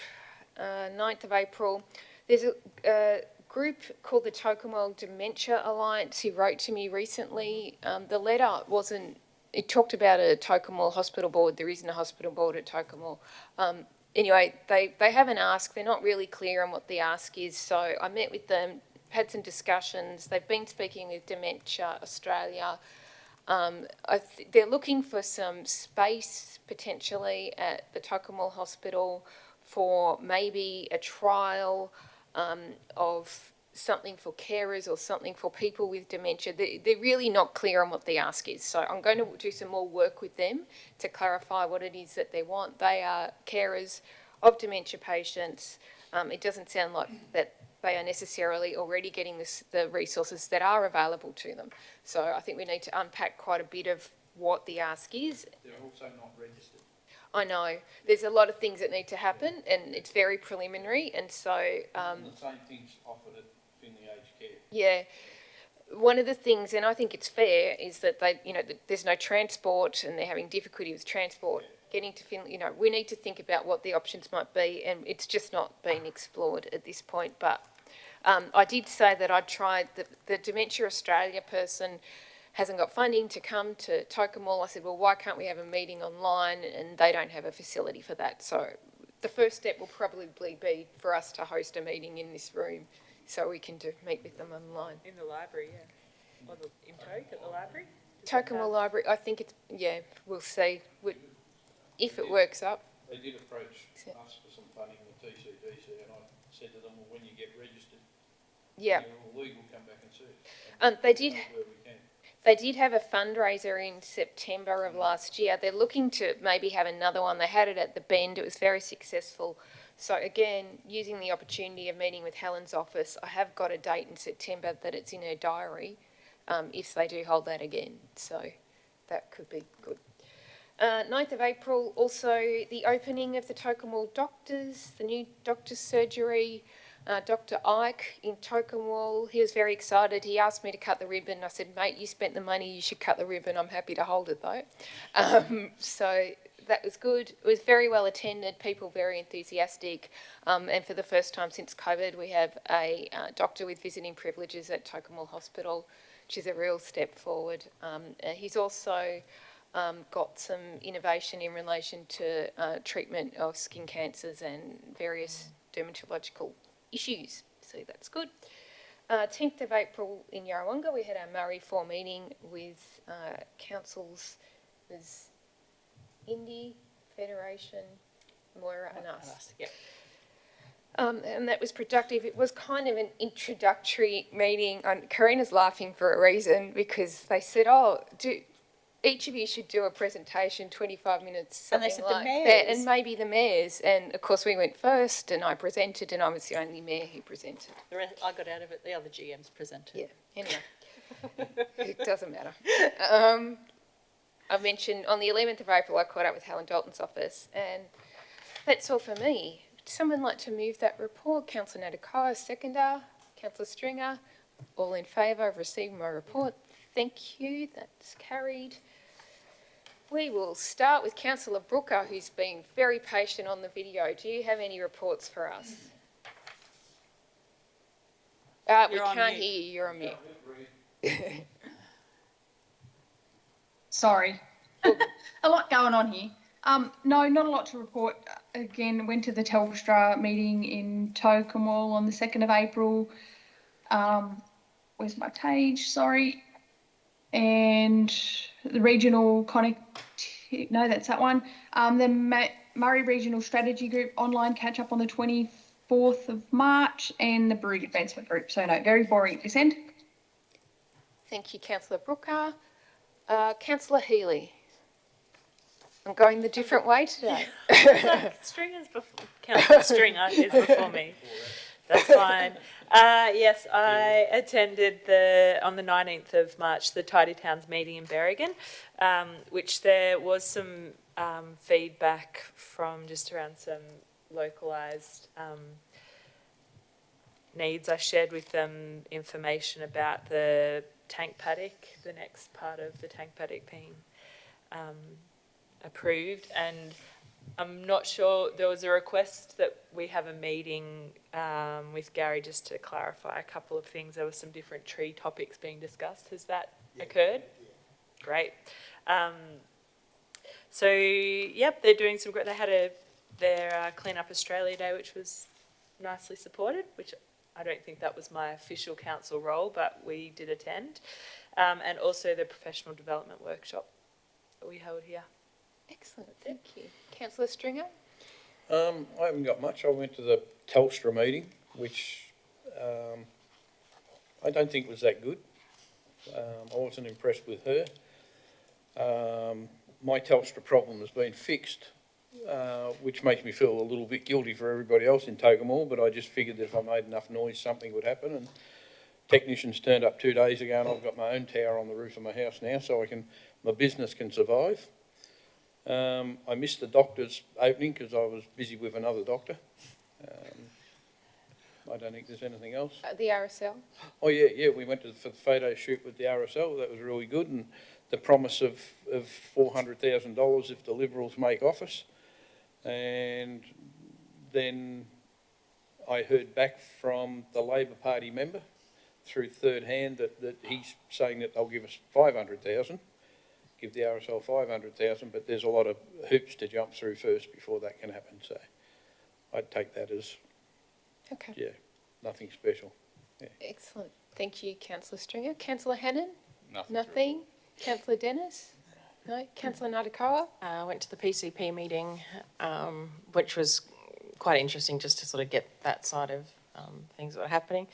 Speaker 1: 9th of April, there's a group called the Tocumwal Dementia Alliance who wrote to me recently. The letter wasn't, it talked about a Tocumwal hospital board. There isn't a hospital board at Tocumwal. Anyway, they have an ask. They're not really clear on what the ask is. So I met with them, had some discussions. They've been speaking with Dementia Australia. They're looking for some space potentially at the Tocumwal Hospital for maybe a trial of something for carers or something for people with dementia. They're really not clear on what the ask is. So I'm going to do some more work with them to clarify what it is that they want. They are carers of dementia patients. It doesn't sound like that they are necessarily already getting the resources that are available to them. So I think we need to unpack quite a bit of what the ask is.
Speaker 9: They're also not registered.
Speaker 1: I know there's a lot of things that need to happen, and it's very preliminary, and so
Speaker 9: And the same thing's offered at Finley Aged Care.
Speaker 1: yeah. One of the things, and I think it's fair, is that there's no transport, and they're having difficulty with transport getting to Finley. We need to think about what the options might be, and it's just not been explored at this point. But I did say that I'd tried the Dementia Australia person hasn't got funding to come to Tocumwal. I said, well, why can't we have a meeting online? And they don't have a facility for that. So the first step will probably be for us to host a meeting in this room so we can meet with them online.
Speaker 4: In the library, yeah. Or in Toke at the library?
Speaker 1: Tocumwal Library, I think we'll see if it works up.
Speaker 9: They did approach us for some funding in the TCDC, and I said to them, well, when you get registered,
Speaker 1: Yeah.
Speaker 9: you're all legal, come back and see us.
Speaker 1: They did.
Speaker 9: Where we can.
Speaker 1: They did have a fundraiser in September of last year. They're looking to maybe have another one. They had it at the Bend. It was very successful. So again, using the opportunity of meeting with Helen's office, I have got a date in September that it's in her diary if they do hold that again. So that could be good. 9th of April, also the opening of the Tocumwal Doctors, the new doctor's surgery. Dr. Ike in Tocumwal, he was very excited. He asked me to cut the ribbon. I said, mate, you spent the money, you should cut the ribbon. I'm happy to hold it though. So that was good. It was very well attended, people very enthusiastic. And for the first time since COVID, we have a doctor with visiting privileges at Tocumwal Hospital, which is a real step forward. He's also got some innovation in relation to treatment of skin cancers and various dermatological issues, so that's good. 10th of April in Yarrawonga, we had our Murray 4 meeting with councils, there's Indy, Federation, Moira and us.
Speaker 3: Yep.
Speaker 1: And that was productive. It was kind of an introductory meeting. Karina's laughing for a reason because they said, each of you should do a presentation, 25 minutes,
Speaker 3: And they
Speaker 1: something
Speaker 3: said the
Speaker 1: like
Speaker 3: mayors.
Speaker 1: that, and maybe the mayors. And of course, we went first, and I presented, and I was the only mayor who presented.
Speaker 3: The rest, I got out of it, the other GMs presented.
Speaker 1: Yeah, anyway, it doesn't matter. I mentioned on the 11th of April, I caught up with Helen Dalton's office, and that's all for me. Would someone like to move that report? Councillor Natikoa, seconder. Councillor Stringer, all in favour of receiving my report? Thank you, that's carried. We will start with Councillor Brooker, who's been very patient on the video. Do you have any reports for us? We
Speaker 3: You're on
Speaker 1: can't
Speaker 3: mute.
Speaker 1: hear you, you're on mute.
Speaker 10: Sorry. A lot going on here. No, not a lot to report. Again, went to the Telstra meeting in Tocumwal on the 2nd of April. Where's my page? Sorry. And the regional no, that's that one. The Murray Regional Strategy Group online catch up on the 24th of March and the Baruga Advancement Group. So no, very boring at this end.
Speaker 1: Thank you, councillor Brooker. Councillor Healy. I'm going the different way today.
Speaker 4: Stringer's before, Councillor Stringer is before me. That's fine. Yes, I attended on the 19th of March, the Tidy Towns meeting in Berrigan, which there was some feedback from just around some localised needs. I shared with them information about the tank paddock, the next part of the tank paddock being approved, and I'm not sure, there was a request that we have a meeting with Gary just to clarify a couple of things. There were some different tree topics being discussed. Has that occurred? Yeah. Great. So, yep, they're doing some great, they had their Clean Up Australia Day, which was nicely supported, which I don't think that was my official council role, but we did attend. And also the professional development workshop that we held here.
Speaker 1: Excellent, thank you. Councillor Stringer?
Speaker 9: I haven't got much. I went to the Telstra meeting, which I don't think was that good. I wasn't impressed with her. My Telstra problem has been fixed, which makes me feel a little bit guilty for everybody else in Tocumwal, but I just figured that if I made enough noise, something would happen. And technicians turned up 2 days ago, and I've got my own tower on the roof of my house now, so my business can survive. I missed the doctor's opening because I was busy with another doctor. I don't think there's anything else.
Speaker 1: The RSL?
Speaker 9: Oh yeah, we went for the photo shoot with the RSL. That was really good, and the promise of $400,000 if the Liberals make office. And then I heard back from the Labor Party member through third hand that he's saying that they'll give us $500,000. Give the RSL $500,000, but there's a lot of hoops to jump through first before that can happen. So I'd take that as, nothing special. Yeah.
Speaker 1: Excellent. Thank you, Councillor Stringer. Councillor Hannan?
Speaker 7: Nothing.
Speaker 1: Nothing. Councillor Dennis? No. Councillor Natakawa?
Speaker 2: I went to the PCP meeting, which was quite interesting just to sort of get that side of things that were happening.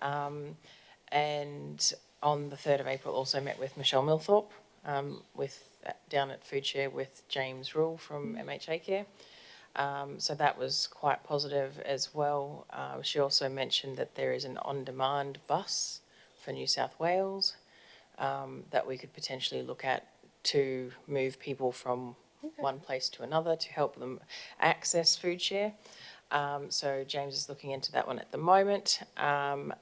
Speaker 2: And on the 3rd of April also met with Michelle Milthorpe, down at Foodshare with James Rule from MHA Care. So that was quite positive as well. She also mentioned that there is an on-demand bus for New South Wales that we could potentially look at to move people from one place to another to help them access Foodshare. So James is looking into that one at the moment. And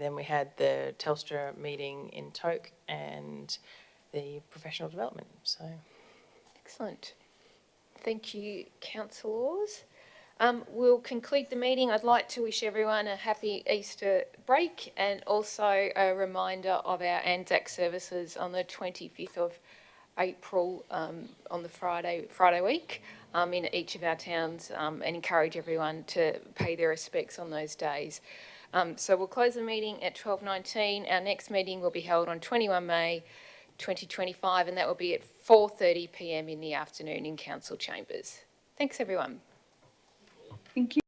Speaker 2: then we had the Telstra meeting in Toke and the professional development. So
Speaker 1: excellent. Thank you, councillors. We'll conclude the meeting. I'd like to wish everyone a happy Easter break and also a reminder of our Anzac services on the 25th of April on the Friday week in each of our towns and encourage everyone to pay their respects on those days. So we'll close the meeting at 12:19. Our next meeting will be held on 21 May 2025 and that will be at 4:30 p.m. in the afternoon in council chambers. Thanks everyone.
Speaker 10: Thank you.